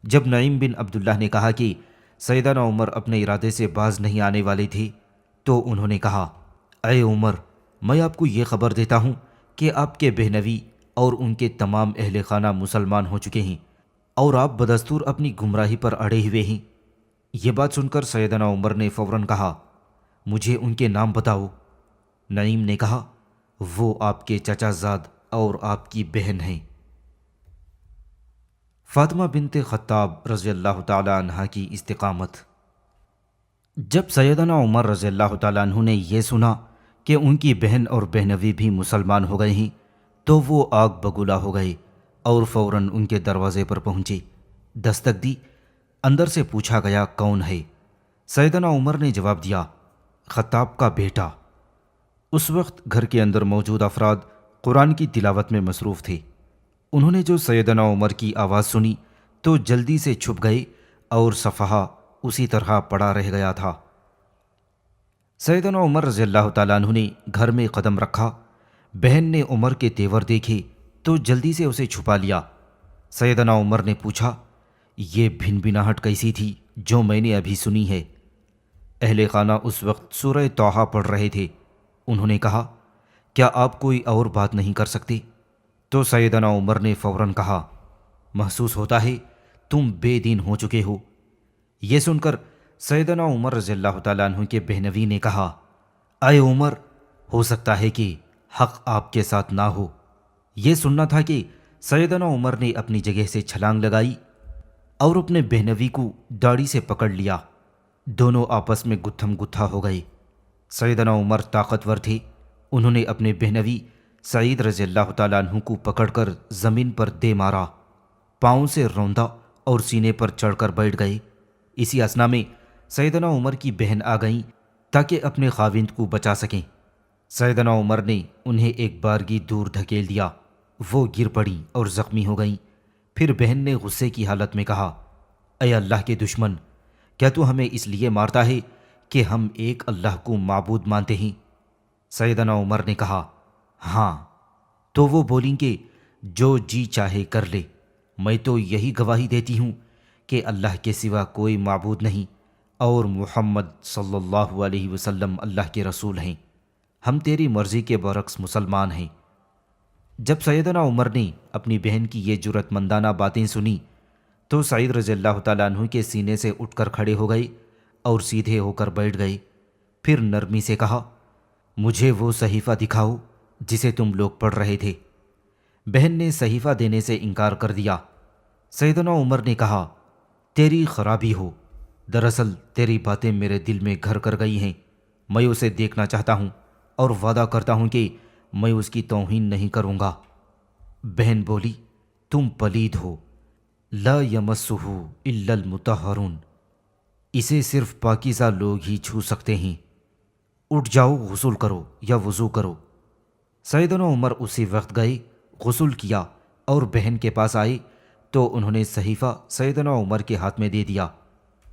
جب نعیم بن عبداللہ نے کہا کہ سیدنا عمر اپنے ارادے سے باز نہیں آنے والے تھے تو انہوں نے کہا، اے عمر، میں آپ کو یہ خبر دیتا ہوں کہ آپ کے بہنوی اور ان کے تمام اہل خانہ مسلمان ہو چکے ہیں اور آپ بدستور اپنی گمراہی پر اڑے ہوئے ہیں۔ یہ بات سن کر سیدنا عمر نے فوراً کہا، مجھے ان کے نام بتاؤ۔ نعیم نے کہا، وہ آپ کے چچا زاد اور آپ کی بہن ہیں۔ فاطمہ بنت خطاب رضی اللہ تعالیٰ عنہ کی استقامت۔ جب سیدنا عمر رضی اللہ تعالیٰ عنہ نے یہ سنا کہ ان کی بہن اور بہنوی بھی مسلمان ہو گئے ہیں تو وہ آگ بگولا ہو گئے اور فوراً ان کے دروازے پر پہنچے۔ دستک دی، اندر سے پوچھا گیا، کون ہے؟ سیدنا عمر نے جواب دیا، خطاب کا بیٹا۔ اس وقت گھر کے اندر موجود افراد قرآن کی تلاوت میں مصروف تھے۔ انہوں نے جو سیدنا عمر کی آواز سنی تو جلدی سے چھپ گئے اور صفحہ اسی طرح پڑا رہ گیا تھا۔ سیدنا عمر رضی اللہ تعالیٰ عنہ نے گھر میں قدم رکھا۔ بہن نے عمر کے تیور دیکھے تو جلدی سے اسے چھپا لیا۔ سیدنا عمر نے پوچھا، یہ بھن بھناہٹ کیسی تھی جو میں نے ابھی سنی ہے؟ اہل خانہ اس وقت سورہ طٰہٰ پڑھ رہے تھے۔ انہوں نے کہا، کیا آپ کوئی اور بات نہیں کر سکتے؟ تو سیدنا عمر نے فوراً کہا، محسوس ہوتا ہے تم بے دین ہو چکے ہو۔ یہ سن کر سیدنا عمر رضی اللہ تعالیٰ عنہ کے بہنوی نے کہا، اے عمر، ہو سکتا ہے کہ حق آپ کے ساتھ نہ ہو۔ یہ سننا تھا کہ سیدنا عمر نے اپنی جگہ سے چھلانگ لگائی اور اپنے بہنوی کو داڑھی سے پکڑ لیا۔ دونوں آپس میں گتھم گتھا ہو گئے۔ سیدنا عمر طاقتور تھے۔ انہوں نے اپنے بہنوی سعید رضی اللہ تعالیٰ عنہ کو پکڑ کر زمین پر دے مارا، پاؤں سے روندا اور سینے پر چڑھ کر بیٹھ گئے۔ اسی اثنا میں سیدنا عمر کی بہن آ گئیں تاکہ اپنے خاوند کو بچا سکیں۔ سیدنا عمر نے انہیں ایک بارگی دور دھکیل دیا، وہ گر پڑیں اور زخمی ہو گئیں۔ پھر بہن نے غصے کی حالت میں کہا، اے اللہ کے دشمن، کیا تو ہمیں اس لیے مارتا ہے کہ ہم ایک اللہ کو معبود مانتے ہیں؟ سیدنا عمر نے کہا، ہاں۔ تو وہ بولیں کہ جو جی چاہے کر لے، میں تو یہی گواہی دیتی ہوں کہ اللہ کے سوا کوئی معبود نہیں اور محمد صلی اللہ علیہ وسلم اللہ کے رسول ہیں۔ ہم تیری مرضی کے برعکس مسلمان ہیں۔ جب سیدنا عمر نے اپنی بہن کی یہ جرأت مندانہ باتیں سنی تو سعید رضی اللہ تعالیٰ عنہ کے سینے سے اٹھ کر کھڑے ہو گئے اور سیدھے ہو کر بیٹھ گئے۔ پھر نرمی سے کہا، مجھے وہ صحیفہ دکھاؤ جسے تم لوگ پڑھ رہے تھے۔ بہن نے صحیفہ دینے سے انکار کر دیا۔ سیدنا عمر نے کہا، تیری خرابی ہو، دراصل تیری باتیں میرے دل میں گھر کر گئی ہیں، میں اسے دیکھنا چاہتا ہوں اور وعدہ کرتا ہوں کہ میں اس کی توہین نہیں کروں گا۔ بہن بولی، تم پلید ہو، لا یمسہ الا المطہرون، اسے صرف پاکیزہ لوگ ہی چھو سکتے ہیں، اٹھ جاؤ، غسل کرو یا وضو کرو۔ سیدنا عمر اسی وقت گئے، غسل کیا اور بہن کے پاس آئے تو انہوں نے صحیفہ سیدنا عمر کے ہاتھ میں دے دیا۔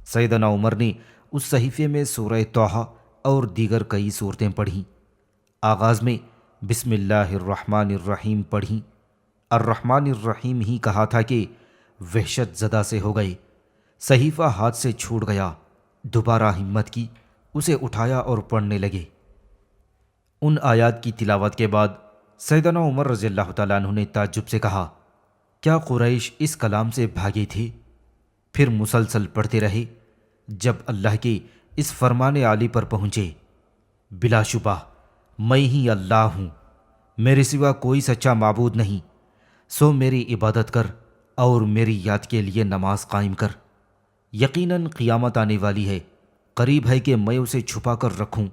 سیدنا عمر نے اس صحیفے میں سورہ طٰہٰ اور دیگر کئی صورتیں پڑھیں۔ آغاز میں بسم اللہ الرحمن الرحیم پڑھیں۔ الرحمن الرحیم ہی کہا تھا کہ وحشت زدہ سے ہو گئے، صحیفہ ہاتھ سے چھوٹ گیا، دوبارہ ہمت کی، اسے اٹھایا اور پڑھنے لگے۔ ان آیات کی تلاوت کے بعد سیدنا عمر رضی اللہ تعالیٰ عنہ نے تعجب سے کہا، کیا قریش اس کلام سے بھاگے تھے؟ پھر مسلسل پڑھتے رہے جب اللہ کے اس فرمان عالی پر پہنچے، بلا شبہ میں ہی اللہ ہوں، میرے سوا کوئی سچا معبود نہیں، سو میری عبادت کر اور میری یاد کے لیے نماز قائم کر۔ یقیناً قیامت آنے والی ہے، قریب ہے کہ میں اسے چھپا کر رکھوں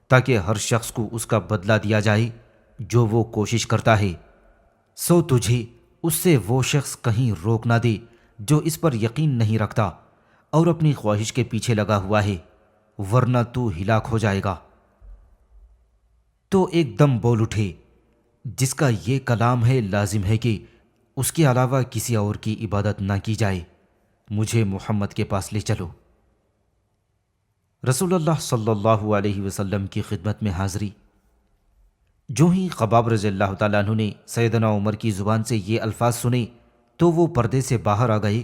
تاکہ ہر شخص کو اس کا بدلہ دیا جائے جو وہ کوشش کرتا ہے، سو تجھے اس سے وہ شخص کہیں روک نہ دے جو اس پر یقین نہیں رکھتا اور اپنی خواہش کے پیچھے لگا ہوا ہے، ورنہ تو ہلاک ہو جائے گا۔ تو ایک دم بول اٹھے، جس کا یہ کلام ہے لازم ہے کہ اس کے علاوہ کسی اور کی عبادت نہ کی جائے، مجھے محمد کے پاس لے چلو۔ رسول اللہ صلی اللہ علیہ وسلم کی خدمت میں حاضری۔ جو ہی خباب رضی اللہ تعالیٰ عنہ نے سیدنا عمر کی زبان سے یہ الفاظ سنے تو وہ پردے سے باہر آ گئے۔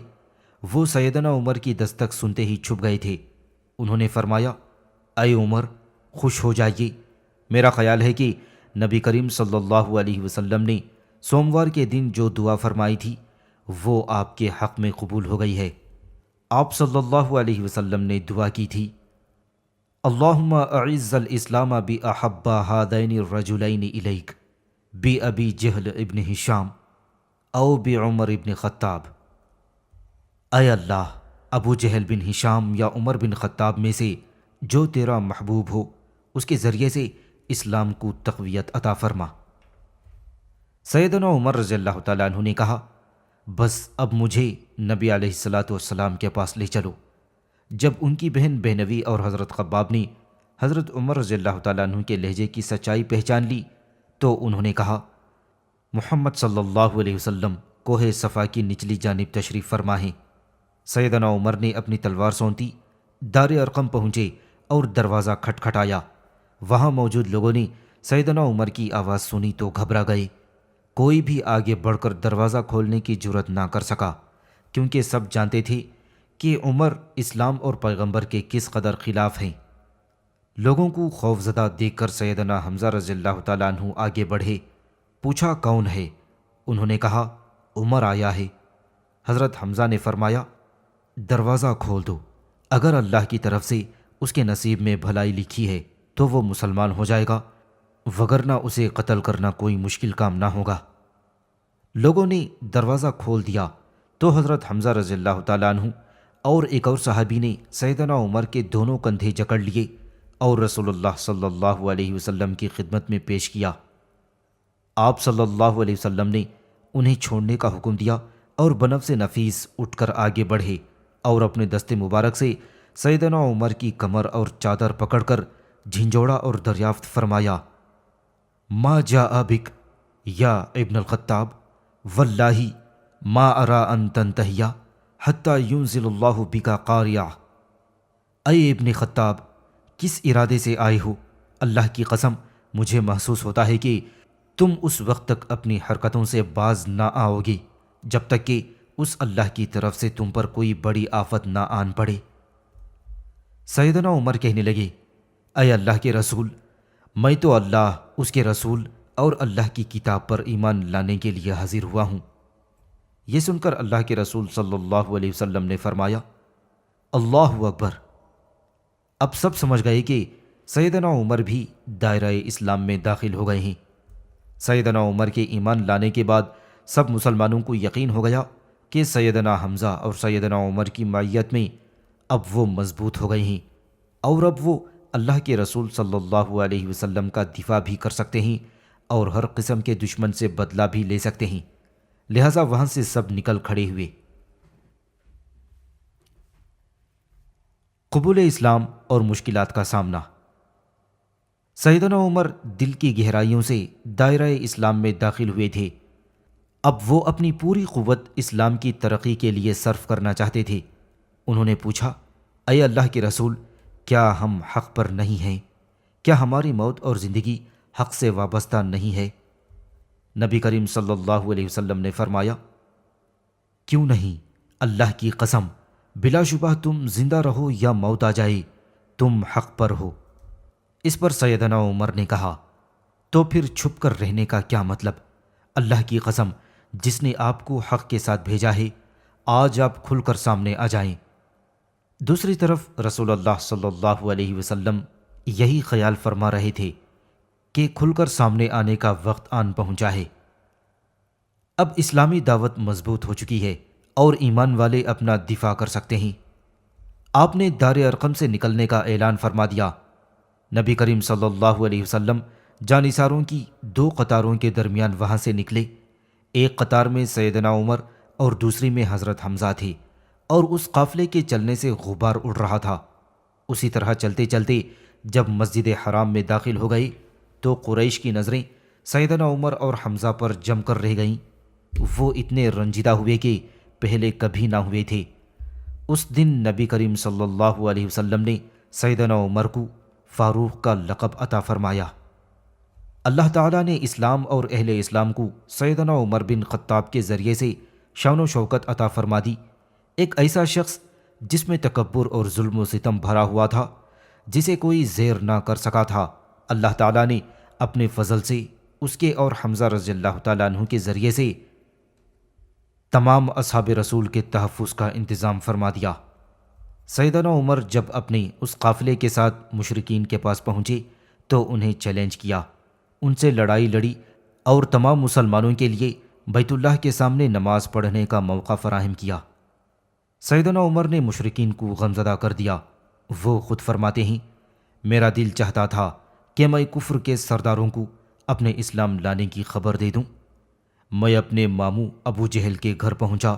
وہ سیدنا عمر کی دستک سنتے ہی چھپ گئے تھے۔ انہوں نے فرمایا، اے عمر، خوش ہو جائیے، میرا خیال ہے کہ نبی کریم صلی اللہ علیہ وسلم نے سوموار کے دن جو دعا فرمائی تھی وہ آپ کے حق میں قبول ہو گئی ہے۔ آپ صلی اللہ علیہ وسلم نے دعا کی تھی، اللہم اعز الاسلام باحب ہذین الرجلین الیک، بابی جہل ابن ہشام او بعمر ابن خطاب۔ اے اللہ، ابو جہل بن ہشام یا عمر بن خطاب میں سے جو تیرا محبوب ہو اس کے ذریعے سے اسلام کو تقویت عطا فرما۔ سیدنا عمر رضی اللہ تعالیٰ عنہ نے کہا، بس اب مجھے نبی علیہ الصلاۃ والسلام کے پاس لے چلو۔ جب ان کی بہن بہنوی اور حضرت خباب نے حضرت عمر رضی اللہ تعالیٰ عنہ کے لہجے کی سچائی پہچان لی تو انہوں نے کہا، محمد صلی اللہ علیہ وسلم کوہ صفا کی نچلی جانب تشریف فرما ہیں۔ سیدنا عمر نے اپنی تلوار سونتی، دار ارقم پہنچے اور دروازہ کھٹکھٹایا۔ وہاں موجود لوگوں نے سیدنا عمر کی آواز سنی تو گھبرا گئے۔ کوئی بھی آگے بڑھ کر دروازہ کھولنے کی جرأت نہ کر سکا، کیونکہ سب جانتے تھے کہ عمر اسلام اور پیغمبر کے کس قدر خلاف ہیں۔ لوگوں کو خوفزدہ دیکھ کر سیدنا حمزہ رضی اللہ تعالیٰ عنہ آگے بڑھے، پوچھا کون ہے؟ انہوں نے کہا، عمر آیا ہے۔ حضرت حمزہ نے فرمایا، دروازہ کھول دو، اگر اللہ کی طرف سے اس کے نصیب میں بھلائی لکھی ہے تو وہ مسلمان ہو جائے گا، وگرنہ اسے قتل کرنا کوئی مشکل کام نہ ہوگا۔ لوگوں نے دروازہ کھول دیا تو حضرت حمزہ رضی اللہ تعالیٰ عنہ اور ایک اور صحابی نے سیدنا عمر کے دونوں کندھے جکڑ لیے اور رسول اللہ صلی اللہ علیہ وسلم کی خدمت میں پیش کیا۔ آپ صلی اللہ علیہ وسلم نے انہیں چھوڑنے کا حکم دیا اور بنفس نفیس اٹھ کر آگے بڑھے اور اپنے دست مبارک سے سیدنا عمر کی کمر اور چادر پکڑ کر جھنجھوڑا اور دریافت فرمایا، ما جاء بک یا ابن الخطاب، واللہ ما ارا ان تنتہی حتی ینزل اللہ بک قاریہ۔ اے ابن خطاب، کس ارادے سے آئے ہو؟ اللہ کی قسم مجھے محسوس ہوتا ہے کہ تم اس وقت تک اپنی حرکتوں سے باز نہ آؤ گے جب تک کہ اس اللہ کی طرف سے تم پر کوئی بڑی آفت نہ آن پڑے۔ سیدنا عمر کہنے لگے، اے اللہ کے رسول، میں تو اللہ، اس کے رسول اور اللہ کی کتاب پر ایمان لانے کے لیے حاضر ہوا ہوں۔ یہ سن کر اللہ کے رسول صلی اللہ علیہ وسلم نے فرمایا، اللہ اکبر۔ اب سب سمجھ گئے کہ سیدنا عمر بھی دائرہ اسلام میں داخل ہو گئے ہیں۔ سیدنا عمر کے ایمان لانے کے بعد سب مسلمانوں کو یقین ہو گیا کہ سیدنا حمزہ اور سیدنا عمر کی معیت میں اب وہ مضبوط ہو گئے ہیں، اور اب وہ اللہ کے رسول صلی اللہ علیہ وسلم کا دفاع بھی کر سکتے ہیں اور ہر قسم کے دشمن سے بدلہ بھی لے سکتے ہیں۔ لہٰذا وہاں سے سب نکل کھڑے ہوئے۔ قبول اسلام اور مشکلات کا سامنا۔ سیدنا عمر دل کی گہرائیوں سے دائرہ اسلام میں داخل ہوئے تھے۔ اب وہ اپنی پوری قوت اسلام کی ترقی کے لیے صرف کرنا چاہتے تھے۔ انہوں نے پوچھا، اے اللہ کے رسول، کیا ہم حق پر نہیں ہیں؟ کیا ہماری موت اور زندگی حق سے وابستہ نہیں ہے؟ نبی کریم صلی اللہ علیہ وسلم نے فرمایا، کیوں نہیں، اللہ کی قسم، بلا شبہ تم زندہ رہو یا موت آ جائے، تم حق پر ہو۔ اس پر سیدنا عمر نے کہا، تو پھر چھپ کر رہنے کا کیا مطلب؟ اللہ کی قسم، جس نے آپ کو حق کے ساتھ بھیجا ہے، آج آپ کھل کر سامنے آ جائیں۔ دوسری طرف رسول اللہ صلی اللہ علیہ وسلم یہی خیال فرما رہے تھے کہ کھل کر سامنے آنے کا وقت آن پہنچا ہے۔ اب اسلامی دعوت مضبوط ہو چکی ہے اور ایمان والے اپنا دفاع کر سکتے ہیں۔ آپ نے دار ارقم سے نکلنے کا اعلان فرما دیا۔ نبی کریم صلی اللہ علیہ وسلم جانثاروں کی دو قطاروں کے درمیان وہاں سے نکلے۔ ایک قطار میں سیدنا عمر اور دوسری میں حضرت حمزہ تھے، اور اس قافلے کے چلنے سے غبار اڑ رہا تھا۔ اسی طرح چلتے چلتے جب مسجد حرام میں داخل ہو گئے تو قریش کی نظریں سیدنا عمر اور حمزہ پر جم کر رہ گئیں۔ وہ اتنے رنجیدہ ہوئے کہ پہلے کبھی نہ ہوئے تھے۔ اس دن نبی کریم صلی اللہ علیہ وسلم نے سیدنا عمر کو فاروق کا لقب عطا فرمایا۔ اللہ تعالیٰ نے اسلام اور اہل اسلام کو سیدنا عمر بن خطاب کے ذریعے سے شان و شوکت عطا فرما دی۔ ایک ایسا شخص جس میں تکبر اور ظلم و ستم بھرا ہوا تھا، جسے کوئی زیر نہ کر سکا تھا، اللہ تعالیٰ نے اپنے فضل سے اس کے اور حمزہ رضی اللہ تعالیٰ عنہ کے ذریعے سے تمام اصحاب رسول کے تحفظ کا انتظام فرما دیا۔ سیدنا عمر جب اپنے اس قافلے کے ساتھ مشرکین کے پاس پہنچے تو انہیں چیلنج کیا، ان سے لڑائی لڑی اور تمام مسلمانوں کے لیے بیت اللہ کے سامنے نماز پڑھنے کا موقع فراہم کیا۔ سیدنا عمر نے مشرکین کو غمزدہ کر دیا۔ وہ خود فرماتے ہیں، میرا دل چاہتا تھا کہ میں کفر کے سرداروں کو اپنے اسلام لانے کی خبر دے دوں۔ میں اپنے ماموں ابو جہل کے گھر پہنچا۔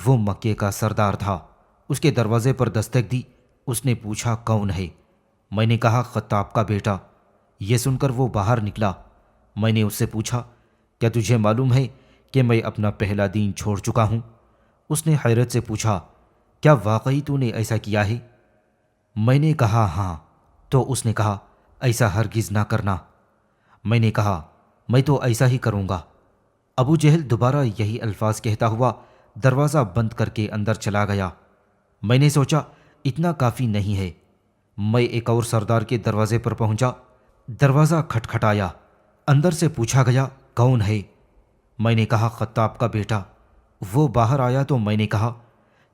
وہ مکے کا سردار تھا۔ اس کے دروازے پر دستک دی۔ اس نے پوچھا، کون ہے؟ میں نے کہا، خطاب کا بیٹا۔ یہ سن کر وہ باہر نکلا۔ میں نے اس سے پوچھا، کیا تجھے معلوم ہے کہ میں اپنا پہلا دین چھوڑ چکا ہوں؟ اس نے حیرت سے پوچھا، کیا واقعی تو نے ایسا کیا ہے؟ میں نے کہا، ہاں۔ تو اس نے کہا، ایسا ہرگز نہ کرنا۔ میں نے کہا، میں تو ایسا ہی کروں گا۔ ابو جہل دوبارہ یہی الفاظ کہتا ہوا دروازہ بند کر کے اندر چلا گیا۔ میں نے سوچا اتنا کافی نہیں ہے۔ میں ایک اور سردار کے دروازے پر پہنچا۔ دروازہ کھٹکھٹایا۔ اندر سے پوچھا گیا، کون ہے؟ میں نے کہا، خطاب کا بیٹا۔ وہ باہر آیا تو میں نے کہا،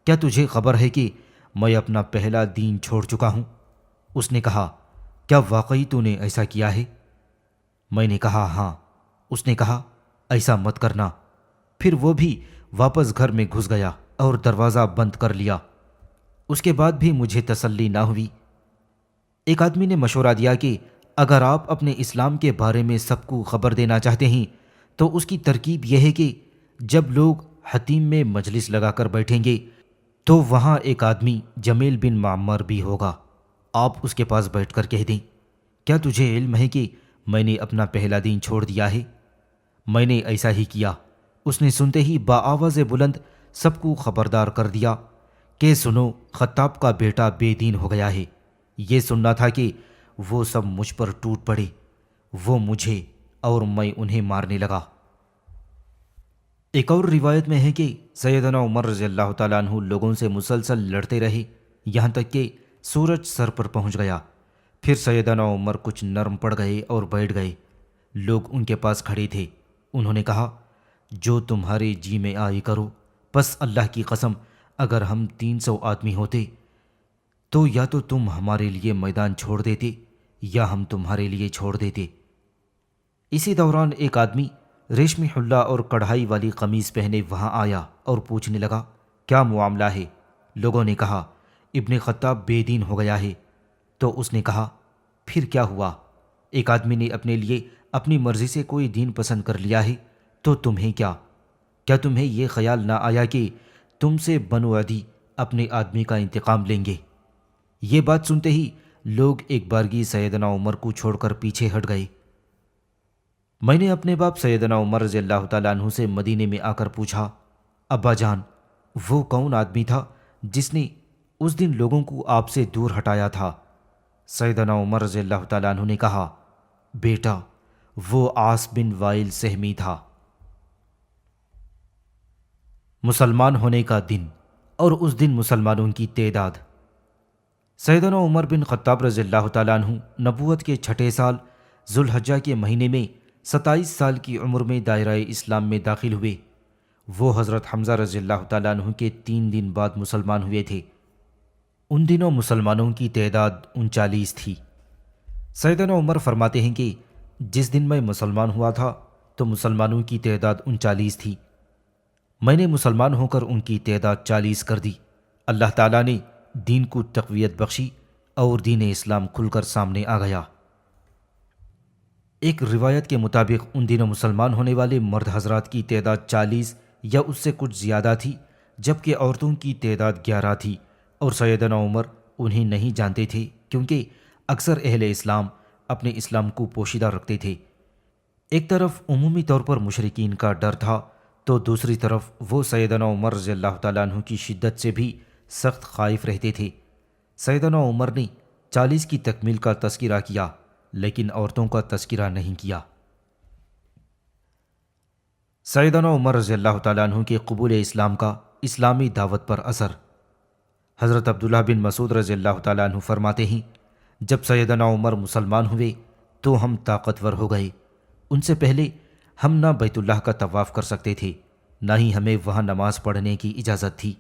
کیا تجھے خبر ہے کہ میں اپنا پہلا دین چھوڑ چکا ہوں؟ اس نے کہا، کیا واقعی تو نے ایسا کیا ہے؟ میں نے کہا، ہاں۔ اس نے کہا، ایسا مت کرنا۔ پھر وہ بھی واپس گھر میں گھس گیا اور دروازہ بند کر لیا۔ اس کے بعد بھی مجھے تسلی نہ ہوئی۔ ایک آدمی نے مشورہ دیا کہ اگر آپ اپنے اسلام کے بارے میں سب کو خبر دینا چاہتے ہیں تو اس کی ترکیب یہ ہے کہ جب لوگ حتیم میں مجلس لگا کر بیٹھیں گے تو وہاں ایک آدمی جمیل بن معمر بھی ہوگا۔ آپ اس کے پاس بیٹھ کر کہہ دیں، کیا تجھے علم ہے کہ میں نے اپنا پہلا دین چھوڑ دیا ہے؟ میں نے ایسا ہی کیا۔ اس نے سنتے ہی بآواز بلند سب کو خبردار کر دیا کہ سنو، خطاب کا بیٹا بے دین ہو گیا ہے۔ یہ سننا تھا کہ وہ سب مجھ پر ٹوٹ پڑے۔ وہ مجھے اور میں انہیں مارنے لگا۔ ایک اور روایت میں ہے کہ سیدنا عمر رضی اللہ تعالیٰ عنہ لوگوں سے مسلسل لڑتے رہے، یہاں تک کہ سورج سر پر پہنچ گیا۔ پھر سیدنا عمر کچھ نرم پڑ گئے اور بیٹھ گئے۔ لوگ ان کے پاس کھڑے تھے۔ انہوں نے کہا، جو تمہارے جی میں آئی کرو، بس اللہ کی قسم اگر ہم 300 آدمی ہوتے تو یا تو تم ہمارے لیے میدان چھوڑ دیتے یا ہم تمہارے لیے چھوڑ دیتے۔ اسی دوران ایک آدمی ریشمی حلہ اور کڑھائی والی قمیص پہنے وہاں آیا اور پوچھنے لگا، کیا معاملہ ہے؟ لوگوں نے کہا، ابن خطاب بے دین ہو گیا ہے۔ تو اس نے کہا، پھر کیا ہوا؟ ایک آدمی نے اپنے لیے اپنی مرضی سے کوئی دین پسند کر لیا ہے تو تمہیں کیا تمہیں یہ خیال نہ آیا کہ تم سے بنو عدی اپنے آدمی کا انتقام لیں گے؟ یہ بات سنتے ہی لوگ ایک بارگی سیدنا عمر کو چھوڑ کر پیچھے ہٹ گئے۔ میں نے اپنے باپ سیدنا عمر رضی اللہ تعالیٰ عنہ سے مدینے میں آ کر پوچھا، ابا جان، وہ کون آدمی تھا جس نے اس دن لوگوں کو آپ سے دور ہٹایا تھا؟ سیدنا عمر رضی اللہ تعالیٰ عنہ نے کہا، بیٹا، وہ عاص بن وائل سہمی تھا۔ مسلمان ہونے کا دن اور اس دن مسلمانوں کی تعداد۔ سیدنا عمر بن خطاب رضی اللہ تعالیٰ عنہ نبوت کے 6 سال ذوالحجہ کے مہینے میں 27 سال کی عمر میں دائرہ اسلام میں داخل ہوئے۔ وہ حضرت حمزہ رضی اللہ تعالیٰ عنہ کے 3 دن بعد مسلمان ہوئے تھے۔ ان دنوں مسلمانوں کی تعداد 39 تھی۔ سیدنا عمر فرماتے ہیں کہ جس دن میں مسلمان ہوا تھا تو مسلمانوں کی تعداد 39 تھی۔ میں نے مسلمان ہو کر ان کی تعداد 40 کر دی۔ اللہ تعالیٰ نے دین کو تقویت بخشی اور دین اسلام کھل کر سامنے آ گیا۔ ایک روایت کے مطابق ان دنوں مسلمان ہونے والے مرد حضرات کی تعداد 40 یا اس سے کچھ زیادہ تھی، جبکہ عورتوں کی تعداد 11 تھی، اور سیدنا عمر انہیں نہیں جانتے تھے کیونکہ اکثر اہل اسلام اپنے اسلام کو پوشیدہ رکھتے تھے۔ ایک طرف عمومی طور پر مشرکین کا ڈر تھا تو دوسری طرف وہ سیدنا عمر رضی اللہ تعالیٰ عنہ کی شدت سے بھی سخت خائف رہتے تھے۔ سیدنا عمر نے 40 کی تکمیل کا تذکرہ کیا لیکن عورتوں کا تذکرہ نہیں کیا۔ سیدنا عمر رضی اللہ تعالیٰ عنہ کے قبول اسلام کا اسلامی دعوت پر اثر۔ حضرت عبداللہ بن مسعود رضی اللہ تعالیٰ عنہ فرماتے ہیں، جب سیدنا عمر مسلمان ہوئے تو ہم طاقتور ہو گئے۔ ان سے پہلے ہم نہ بیت اللہ کا طواف کر سکتے تھے، نہ ہی ہمیں وہاں نماز پڑھنے کی اجازت تھی۔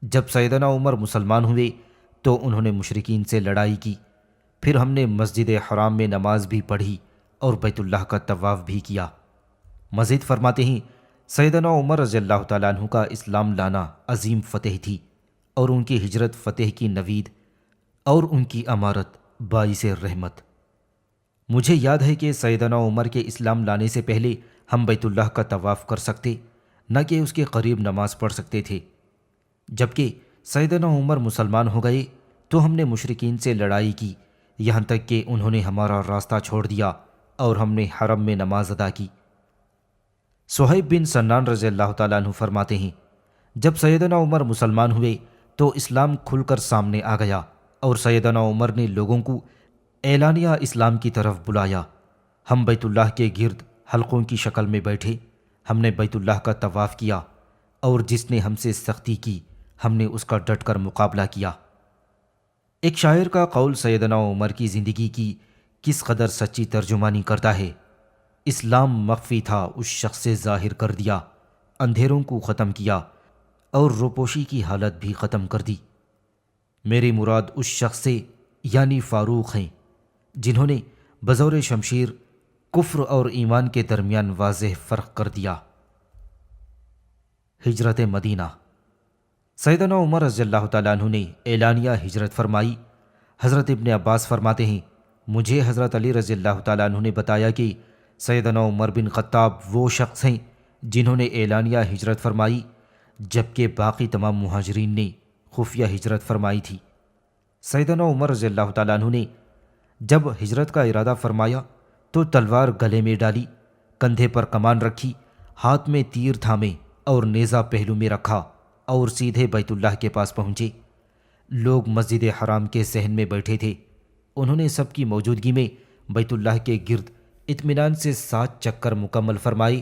جب سیدنا عمر مسلمان ہوئے تو انہوں نے مشرکین سے لڑائی کی۔ پھر ہم نے مسجد حرام میں نماز بھی پڑھی اور بیت اللہ کا طواف بھی کیا۔ مزید فرماتے ہیں، سیدنا عمر رضی اللہ تعالیٰ عنہ کا اسلام لانا عظیم فتح تھی، اور ان کی ہجرت فتح کی نوید اور ان کی امارت باعث رحمت۔ مجھے یاد ہے کہ سیدنا عمر کے اسلام لانے سے پہلے ہم بیت اللہ کا طواف کر سکتے، نہ کہ اس کے قریب نماز پڑھ سکتے تھے۔ جبکہ سیدنا عمر مسلمان ہو گئے تو ہم نے مشرکین سے لڑائی کی، یہاں تک کہ انہوں نے ہمارا راستہ چھوڑ دیا اور ہم نے حرم میں نماز ادا کی۔ صہیب بن سنان رضی اللہ تعالیٰ عنہ فرماتے ہیں، جب سیدنا عمر مسلمان ہوئے تو اسلام کھل کر سامنے آ گیا اور سیدنا عمر نے لوگوں کو اعلانیہ اسلام کی طرف بلایا۔ ہم بیت اللہ کے گرد حلقوں کی شکل میں بیٹھے، ہم نے بیت اللہ کا طواف کیا، اور جس نے ہم سے سختی کی ہم نے اس کا ڈٹ کر مقابلہ کیا۔ ایک شاعر کا قول سیدنا عمر کی زندگی کی کس قدر سچی ترجمانی کرتا ہے۔ اسلام مخفی تھا، اس شخص سے ظاہر کر دیا، اندھیروں کو ختم کیا اور روپوشی کی حالت بھی ختم کر دی۔ میری مراد اس شخص سے یعنی فاروق ہیں جنہوں نے بزور شمشیر کفر اور ایمان کے درمیان واضح فرق کر دیا۔ ہجرت مدینہ۔ سیدنا عمر رضی اللہ تعالیٰ عنہ نے اعلانیہ ہجرت فرمائی۔ حضرت ابن عباس فرماتے ہیں، مجھے حضرت علی رضی اللہ تعالیٰ عنہ نے بتایا کہ سیدنا عمر بن خطاب وہ شخص ہیں جنہوں نے اعلانیہ ہجرت فرمائی، جبکہ باقی تمام مہاجرین نے خفیہ ہجرت فرمائی تھی۔ سیدنا عمر رضی اللہ تعالیٰ عنہ نے جب ہجرت کا ارادہ فرمایا تو تلوار گلے میں ڈالی، کندھے پر کمان رکھی، ہاتھ میں تیر تھامے اور نیزہ پہلو میں رکھا اور سیدھے بیت اللہ کے پاس پہنچے۔ لوگ مسجد حرام کے صحن میں بیٹھے تھے۔ انہوں نے سب کی موجودگی میں بیت اللہ کے گرد اطمینان سے 7 چکر مکمل فرمائے،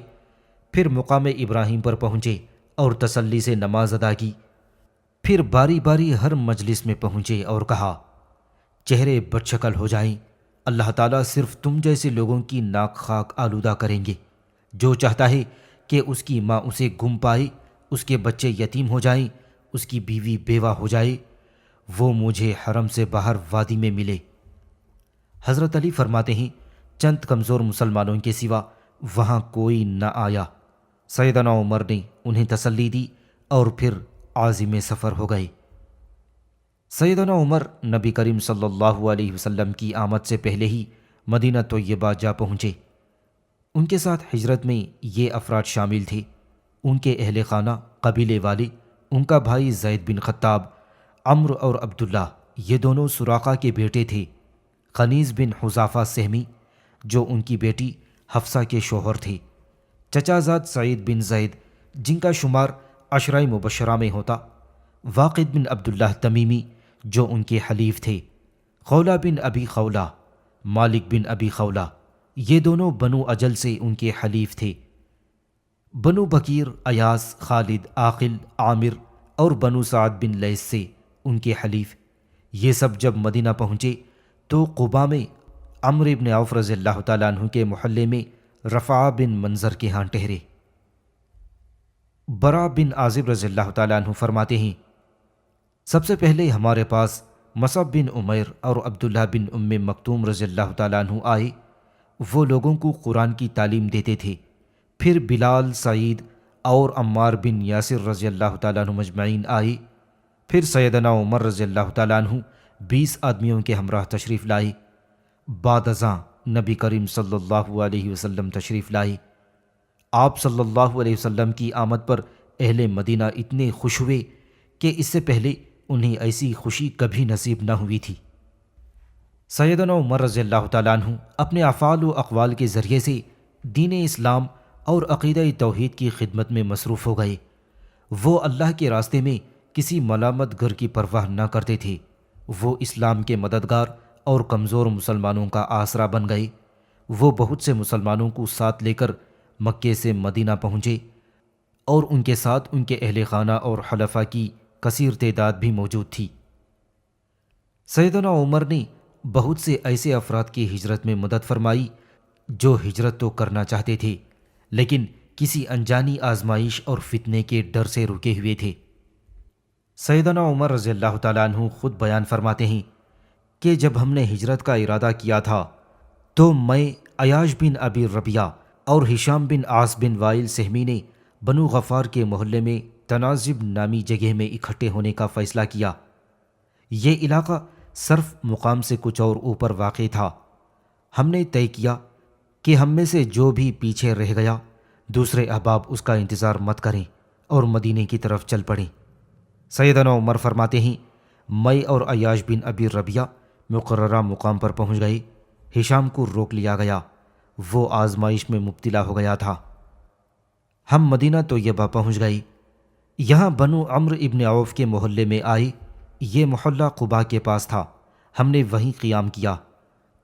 پھر مقام ابراہیم پر پہنچے اور تسلی سے نماز ادا کی۔ پھر باری باری ہر مجلس میں پہنچے اور کہا، چہرے بدشکل ہو جائیں، اللہ تعالیٰ صرف تم جیسے لوگوں کی ناک خاک آلودہ کریں گے۔ جو چاہتا ہے کہ اس کی ماں اسے گم پائے، اس کے بچے یتیم ہو جائیں، اس کی بیوی بیوہ ہو جائے، وہ مجھے حرم سے باہر وادی میں ملے۔ حضرت علی فرماتے ہیں چند کمزور مسلمانوں کے سوا وہاں کوئی نہ آیا۔ سیدنا عمر نے انہیں تسلی دی اور پھر عازم سفر ہو گئے۔ سیدنا عمر نبی کریم صلی اللہ علیہ وسلم کی آمد سے پہلے ہی مدینہ طیبہ جا پہنچے۔ ان کے ساتھ ہجرت میں یہ افراد شامل تھے: ان کے اہل خانہ، قبیلے والے، ان کا بھائی زید بن خطاب، عمرو اور عبداللہ، یہ دونوں سراقہ کے بیٹے تھے، خنیز بن حذافہ سہمی جو ان کی بیٹی حفصہ کے شوہر تھے، چچا زاد سعید بن زید جن کا شمار عشرہ مبشرہ میں ہوتا، واقد بن عبداللہ تمیمی جو ان کے حلیف تھے، خولہ بن ابی خولہ، مالک بن ابی خولہ، یہ دونوں بنو اجل سے ان کے حلیف تھے، بنو بکیر، ایاس، خالد، عاقل، عامر اور بنو سعد بن لیث سے ان کے حلیف۔ یہ سب جب مدینہ پہنچے تو قباء میں عمرو بن عوف رضی اللہ تعالیٰ عنہ کے محلے میں رفاعہ بن منظر کے ہاں ٹھہرے۔ برا بن عازب رضی اللہ تعالیٰ عنہ فرماتے ہیں سب سے پہلے ہمارے پاس مصعب بن عمیر اور عبداللہ بن ام مکتوم رضی اللہ تعالیٰ عنہ آئے۔ وہ لوگوں کو قرآن کی تعلیم دیتے تھے۔ پھر بلال، سعید اور عمار بن یاسر رضی اللہ تعالیٰ عنہ مجمعین آئے۔ پھر سیدنا عمر رضی اللہ تعالیٰ عنہ 20 آدمیوں کے ہمراہ تشریف لائے۔ بعد ازاں نبی کریم صلی اللہ علیہ وسلم تشریف لائے۔ آپ صلی اللہ علیہ وسلم کی آمد پر اہل مدینہ اتنے خوش ہوئے کہ اس سے پہلے انہیں ایسی خوشی کبھی نصیب نہ ہوئی تھی۔ سیدنا عمر رضی اللہ تعالیٰ عنہ اپنے افعال و اقوال کے ذریعے سے دین اسلام اور عقیدہ توحید کی خدمت میں مصروف ہو گئے۔ وہ اللہ کے راستے میں کسی ملامت گر کی پرواہ نہ کرتے تھے۔ وہ اسلام کے مددگار اور کمزور مسلمانوں کا آسرا بن گئے۔ وہ بہت سے مسلمانوں کو ساتھ لے کر مکے سے مدینہ پہنچے اور ان کے ساتھ ان کے اہل خانہ اور حلفاء کی کثیر تعداد بھی موجود تھی۔ سیدنا عمر نے بہت سے ایسے افراد کی ہجرت میں مدد فرمائی جو ہجرت تو کرنا چاہتے تھے لیکن کسی انجانی آزمائش اور فتنے کے ڈر سے رکے ہوئے تھے۔ سیدنا عمر رضی اللہ تعالیٰ عنہ خود بیان فرماتے ہیں کہ جب ہم نے ہجرت کا ارادہ کیا تھا تو میں، عیاش بن ابی ربیعہ اور ہشام بن عاص بن وائل سہمی نے بنو غفار کے محلے میں تنازب نامی جگہ میں اکٹھے ہونے کا فیصلہ کیا۔ یہ علاقہ صرف مقام سے کچھ اور اوپر واقع تھا۔ ہم نے طے کیا کہ ہم میں سے جو بھی پیچھے رہ گیا دوسرے احباب اس کا انتظار مت کریں اور مدینے کی طرف چل پڑیں۔ سیدنا عمر فرماتے ہیں میں اور عیاش بن ابی ربیعہ مقررہ مقام پر پہنچ گئے۔ ہشام کو روک لیا گیا، وہ آزمائش میں مبتلا ہو گیا تھا۔ ہم مدینہ طیبہ پہنچ گئے۔ یہاں بنو عمرو ابن عوف کے محلے میں آئے۔ یہ محلہ قباء کے پاس تھا۔ ہم نے وہیں قیام کیا۔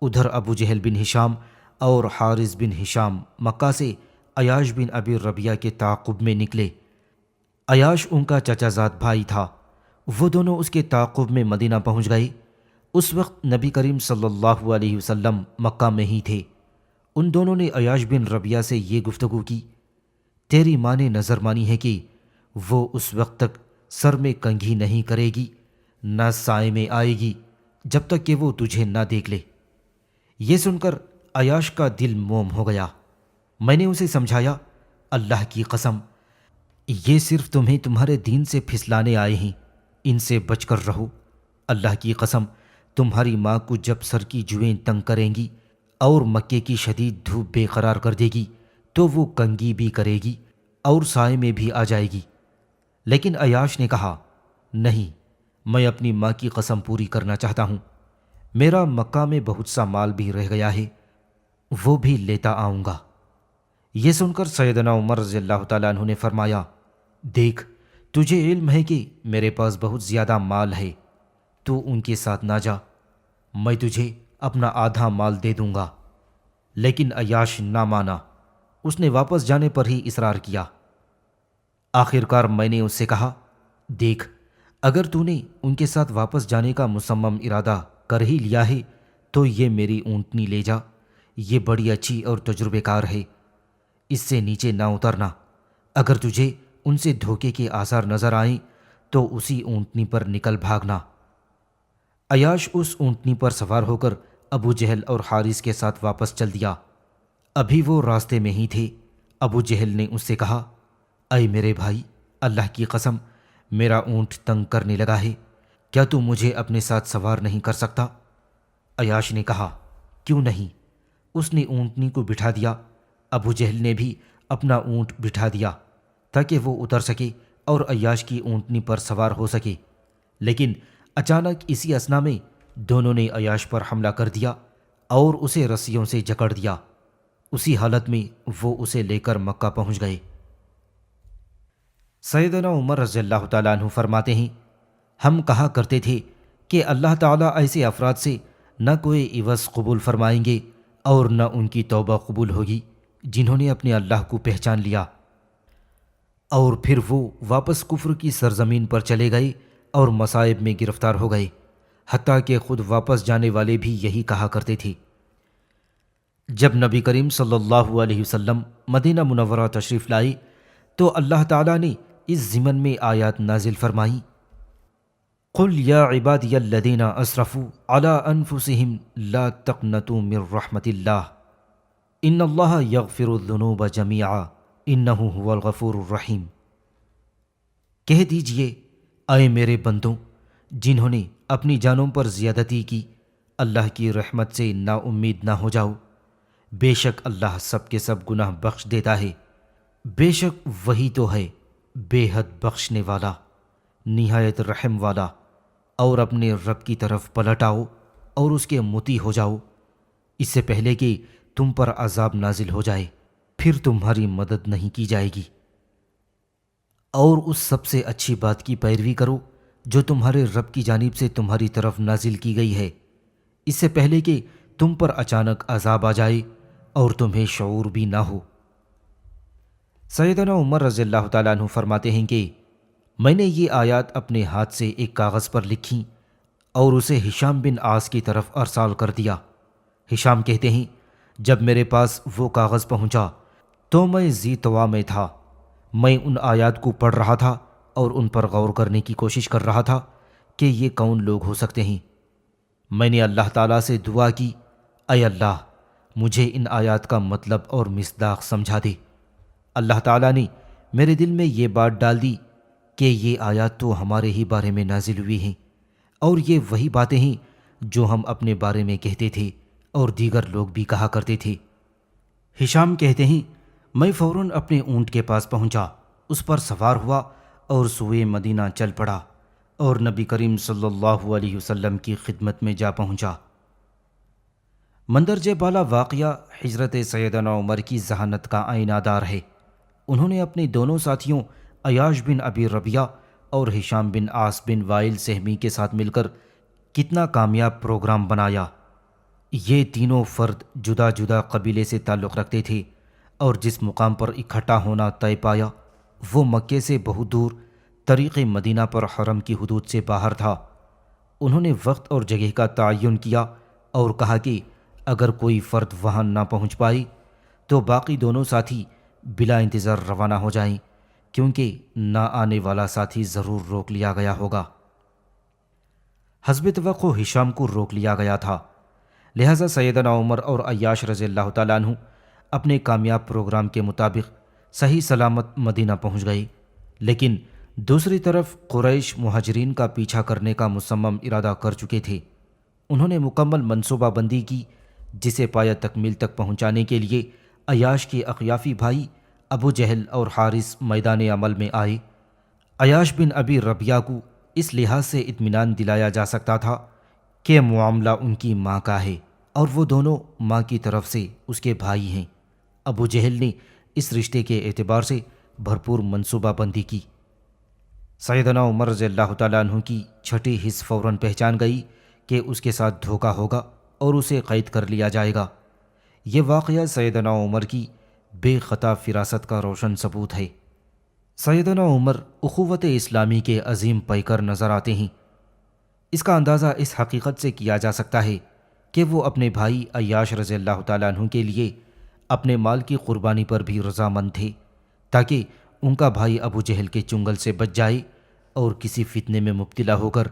ادھر ابو جہل بن ہشام اور حارث بن ہشام مکہ سے عیاش بن ابی ربیعہ کے تعاقب میں نکلے۔ عیاش ان کا چچا زاد بھائی تھا۔ وہ دونوں اس کے تعاقب میں مدینہ پہنچ گئے۔ اس وقت نبی کریم صلی اللہ علیہ وسلم مکہ میں ہی تھے۔ ان دونوں نے عیاش بن ربیعہ سے یہ گفتگو کی، تیری ماں نے نظر مانی ہے کہ وہ اس وقت تک سر میں کنگھی نہیں کرے گی نہ سائے میں آئے گی جب تک کہ وہ تجھے نہ دیکھ لے۔ یہ سن کر عیاش کا دل موم ہو گیا۔ میں نے اسے سمجھایا، اللہ کی قسم یہ صرف تمہیں تمہارے دین سے پھسلانے آئے ہیں، ان سے بچ کر رہو۔ اللہ کی قسم تمہاری ماں کو جب سر کی جوئیں تنگ کریں گی اور مکے کی شدید دھوپ بے قرار کر دے گی تو وہ کنگھی بھی کرے گی اور سائے میں بھی آ جائے گی۔ لیکن عیاش نے کہا، نہیں، میں اپنی ماں کی قسم پوری کرنا چاہتا ہوں۔ میرا مکہ میں بہت سا مال بھی رہ گیا ہے، وہ بھی لیتا آؤں گا۔ یہ سن کر سیدنا عمر رضی اللہ تعالیٰ عنہ نے فرمایا، دیکھ تجھے علم ہے کہ میرے پاس بہت زیادہ مال ہے، تو ان کے ساتھ نہ جا، میں تجھے اپنا آدھا مال دے دوں گا۔ لیکن عیاش نہ مانا، اس نے واپس جانے پر ہی اصرار کیا۔ آخر کار میں نے اس سے کہا، دیکھ اگر تو نے ان کے ساتھ واپس جانے کا مصمم ارادہ کر ہی لیا ہے تو یہ میری اونٹنی لے جا، یہ بڑی اچھی اور تجربے کار ہے، اس سے نیچے نہ اترنا، اگر تجھے ان سے دھوکے کے آثار نظر آئیں تو اسی اونٹنی پر نکل بھاگنا۔ عیاش اس اونٹنی پر سوار ہو کر ابو جہل اور حارث کے ساتھ واپس چل دیا۔ ابھی وہ راستے میں ہی تھے، ابو جہل نے اس سے کہا، اے میرے بھائی، اللہ کی قسم میرا اونٹ تنگ کرنے لگا ہے، کیا تو مجھے اپنے ساتھ سوار نہیں کر سکتا؟ عیاش نے کہا، کیوں نہیں؟ اس نے اونٹنی کو بٹھا دیا۔ ابو جہل نے بھی اپنا اونٹ بٹھا دیا تاکہ وہ اتر سکے اور عیاش کی اونٹنی پر سوار ہو سکے، لیکن اچانک اسی اثنا میں دونوں نے عیاش پر حملہ کر دیا اور اسے رسیوں سے جکڑ دیا۔ اسی حالت میں وہ اسے لے کر مکہ پہنچ گئے۔ سیدنا عمر رضی اللہ تعالیٰ عنہ فرماتے ہیں، ہم کہا کرتے تھے کہ اللہ تعالیٰ ایسے افراد سے نہ کوئی عوض قبول فرمائیں گے اور نہ ان کی توبہ قبول ہوگی جنہوں نے اپنے اللہ کو پہچان لیا، اور پھر وہ واپس کفر کی سرزمین پر چلے گئے اور مصائب میں گرفتار ہو گئے، حتیٰ کہ خود واپس جانے والے بھی یہی کہا کرتے تھے۔ جب نبی کریم صلی اللہ علیہ وسلم مدینہ منورہ تشریف لائے تو اللہ تعالیٰ نے اس ضمن میں آیات نازل فرمائیں، قل یا عبادی الذین اسرفوا علی انفسہم لا تقنطوا من رحمت اللہ ان اللہ یغفر الذنوب جمیعا انہ هو الغفور الرحیم۔ کہہ دیجئے، اے میرے بندوں جنہوں نے اپنی جانوں پر زیادتی کی، اللہ کی رحمت سے نا امید نہ ہو جاؤ، بے شک اللہ سب کے سب گناہ بخش دیتا ہے، بے شک وہی تو ہے بے حد بخشنے والا، نہایت رحم والا۔ اور اپنے رب کی طرف پلٹ آؤ اور اس کے مطیع ہو جاؤ، اس سے پہلے کہ تم پر عذاب نازل ہو جائے، پھر تمہاری مدد نہیں کی جائے گی۔ اور اس سب سے اچھی بات کی پیروی کرو جو تمہارے رب کی جانب سے تمہاری طرف نازل کی گئی ہے، اس سے پہلے کہ تم پر اچانک عذاب آ جائے اور تمہیں شعور بھی نہ ہو۔ سیدنا عمر رضی اللہ تعالیٰ عنہ فرماتے ہیں کہ میں نے یہ آیات اپنے ہاتھ سے ایک کاغذ پر لکھیں اور اسے ہشام بن عاص کی طرف ارسال کر دیا۔ ہشام کہتے ہیں، جب میرے پاس وہ کاغذ پہنچا تو میں ذی طوا میں تھا، میں ان آیات کو پڑھ رہا تھا اور ان پر غور کرنے کی کوشش کر رہا تھا کہ یہ کون لوگ ہو سکتے ہیں۔ میں نے اللہ تعالیٰ سے دعا کی، اے اللہ مجھے ان آیات کا مطلب اور مصداق سمجھا دے۔ اللہ تعالیٰ نے میرے دل میں یہ بات ڈال دی کہ یہ آیات تو ہمارے ہی بارے میں نازل ہوئی ہیں، اور یہ وہی باتیں ہیں جو ہم اپنے بارے میں کہتے تھے اور دیگر لوگ بھی کہا کرتے تھے۔ ہشام کہتے ہیں، میں فوراً اپنے اونٹ کے پاس پہنچا، اس پر سوار ہوا اور سوئے مدینہ چل پڑا اور نبی کریم صلی اللہ علیہ وسلم کی خدمت میں جا پہنچا۔ مندرجہ بالا واقعہ حضرت سیدنا عمر کی ذہانت کا آئینہ دار ہے۔ انہوں نے اپنے دونوں ساتھیوں عیاش بن ابی ربیعہ اور ہشام بن عاص بن وائل سہمی کے ساتھ مل کر کتنا کامیاب پروگرام بنایا۔ یہ تینوں فرد جدا جدا قبیلے سے تعلق رکھتے تھے اور جس مقام پر اکٹھا ہونا طے پایا وہ مکے سے بہت دور طریق مدینہ پر حرم کی حدود سے باہر تھا۔ انہوں نے وقت اور جگہ کا تعین کیا اور کہا کہ اگر کوئی فرد وہاں نہ پہنچ پائے تو باقی دونوں ساتھی بلا انتظار روانہ ہو جائیں، کیونکہ نہ آنے والا ساتھی ضرور روک لیا گیا ہوگا۔ حسب توقع ہشام کو روک لیا گیا تھا، لہذا سیدنا عمر اور عیاش رضی اللہ تعالیٰ عنہ اپنے کامیاب پروگرام کے مطابق صحیح سلامت مدینہ پہنچ گئے، لیکن دوسری طرف قریش مہاجرین کا پیچھا کرنے کا مصمم ارادہ کر چکے تھے۔ انہوں نے مکمل منصوبہ بندی کی جسے پایہ تکمیل تک پہنچانے کے لیے عیاش کے اقیافی بھائی ابو جہل اور حارث میدان عمل میں آئے۔ عیاش بن ابی ربیعہ کو اس لحاظ سے اطمینان دلایا جا سکتا تھا کہ معاملہ ان کی ماں کا ہے اور وہ دونوں ماں کی طرف سے اس کے بھائی ہیں۔ ابو جہل نے اس رشتے کے اعتبار سے بھرپور منصوبہ بندی کی۔ سیدنا عمر رضی اللہ تعالیٰ عنہ کی چھٹی حص فوراً پہچان گئی کہ اس کے ساتھ دھوکہ ہوگا اور اسے قید کر لیا جائے گا۔ یہ واقعہ سیدنا عمر کی بے خطا فراست کا روشن ثبوت ہے۔ سیدنا عمر اخوت اسلامی کے عظیم پیکر نظر آتے ہیں۔ اس کا اندازہ اس حقیقت سے کیا جا سکتا ہے کہ وہ اپنے بھائی عیاش رضی اللہ تعالیٰ عنہ کے لیے اپنے مال کی قربانی پر بھی رضامند تھے، تاکہ ان کا بھائی ابو جہل کے چنگل سے بچ جائے اور کسی فتنے میں مبتلا ہو کر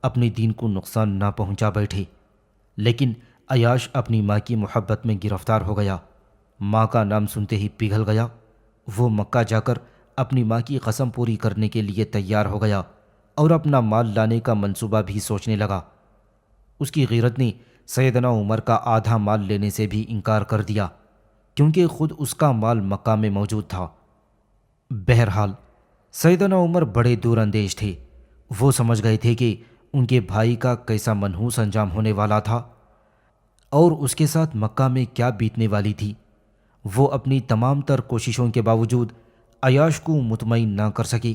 اپنے دین کو نقصان نہ پہنچا بیٹھے۔ لیکن عیاش اپنی ماں کی محبت میں گرفتار ہو گیا، ماں کا نام سنتے ہی پگھل گیا۔ وہ مکہ جا کر اپنی ماں کی قسم پوری کرنے کے لیے تیار ہو گیا اور اپنا مال لانے کا منصوبہ بھی سوچنے لگا۔ اس کی غیرت نے سیدنا عمر کا آدھا مال لینے سے بھی انکار کر دیا، کیونکہ خود اس کا مال مکہ میں موجود تھا۔ بہرحال سیدنا عمر بڑے دور اندیش تھے، وہ سمجھ گئے تھے کہ ان کے بھائی کا کیسا منحوس انجام ہونے والا تھا اور اس کے ساتھ مکہ میں کیا بیتنے والی تھی۔ وہ اپنی تمام تر کوششوں کے باوجود عیاش کو مطمئن نہ کر سکے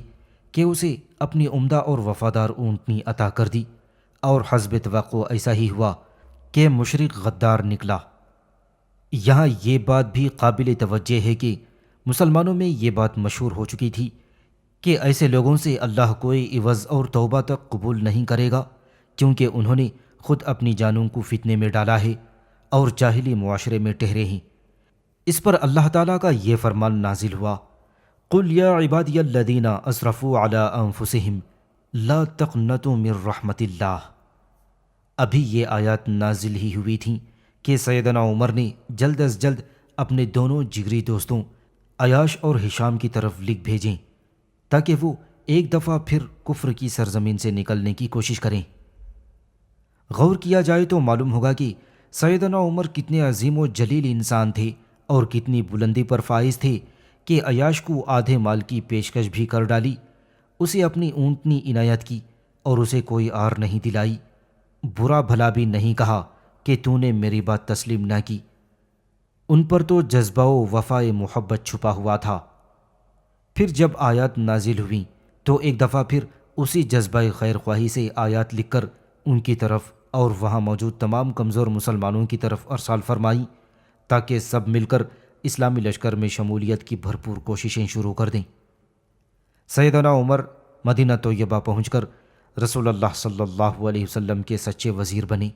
کہ اسے اپنی عمدہ اور وفادار اونٹنی عطا کر دی، اور حسب توقع ایسا ہی ہوا کہ مشرق غدار نکلا۔ یہاں یہ بات بھی قابل توجہ ہے کہ مسلمانوں میں یہ بات مشہور ہو چکی تھی کہ ایسے لوگوں سے اللہ کوئی عوض اور توبہ تک قبول نہیں کرے گا، کیونکہ انہوں نے خود اپنی جانوں کو فتنے میں ڈالا ہے اور جاہلی معاشرے میں ٹہرے ہیں۔ اس پر اللہ تعالیٰ کا یہ فرمان نازل ہوا، قُلْ يَا عِبَادِيَ الَّذِينَ أَسْرَفُوا عَلَىٰ أَنفُسِهِمْ لَا تَقْنَطُوا مِن رَحْمَتِ اللَّهِ۔ ابھی یہ آیات نازل ہی ہوئی تھیں کہ سیدنا عمر نے جلد از جلد اپنے دونوں جگری دوستوں عیاش اور ہشام کی طرف لکھ بھیجیں تاکہ وہ ایک دفعہ پھر کفر کی سرزمین سے نکلنے کی کوشش کریں۔ غور کیا جائے تو معلوم ہوگا کہ سیدنا عمر کتنے عظیم و جلیل انسان تھے اور کتنی بلندی پر فائز تھے کہ عیاش کو آدھے مال کی پیشکش بھی کر ڈالی، اسے اپنی اونٹنی عنایت کی اور اسے کوئی آر نہیں دلائی، برا بھلا بھی نہیں کہا کہ تو نے میری بات تسلیم نہ کی۔ ان پر تو جذبہ و وفائے محبت چھپا ہوا تھا۔ پھر جب آیات نازل ہوئیں تو ایک دفعہ پھر اسی جذبہ خیر خواہی سے آیات لکھ کر ان کی طرف اور وہاں موجود تمام کمزور مسلمانوں کی طرف ارسال فرمائی، تاکہ سب مل کر اسلامی لشکر میں شمولیت کی بھرپور کوششیں شروع کر دیں۔ سیدنا عمر مدینہ طیبہ پہنچ کر رسول اللہ صلی اللہ علیہ وسلم کے سچے وزیر بنے۔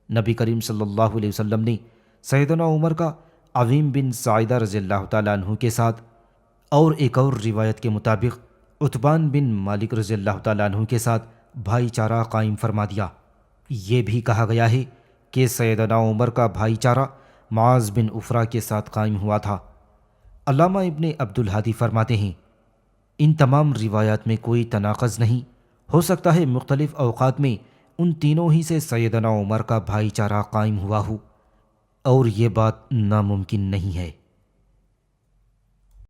نبی کریم صلی اللہ علیہ وسلم نے سیدنا عمر کا عظیم بن سعیدہ رضی اللہ تعالیٰ عنہ کے ساتھ اور ایک اور روایت کے مطابق عتبان بن مالک رضی اللہ تعالیٰ عنہ کے ساتھ بھائی چارہ قائم فرما دیا۔ یہ بھی کہا گیا ہے کہ سیدنا عمر کا بھائی چارہ معاذ بن عفرہ کے ساتھ قائم ہوا تھا۔ علامہ ابن عبد الہادی فرماتے ہیں، ان تمام روایات میں کوئی تناقض نہیں، ہو سکتا ہے مختلف اوقات میں ان تینوں ہی سے سیدنا عمر کا بھائی چارہ قائم ہوا ہو، اور یہ بات ناممکن نہیں ہے۔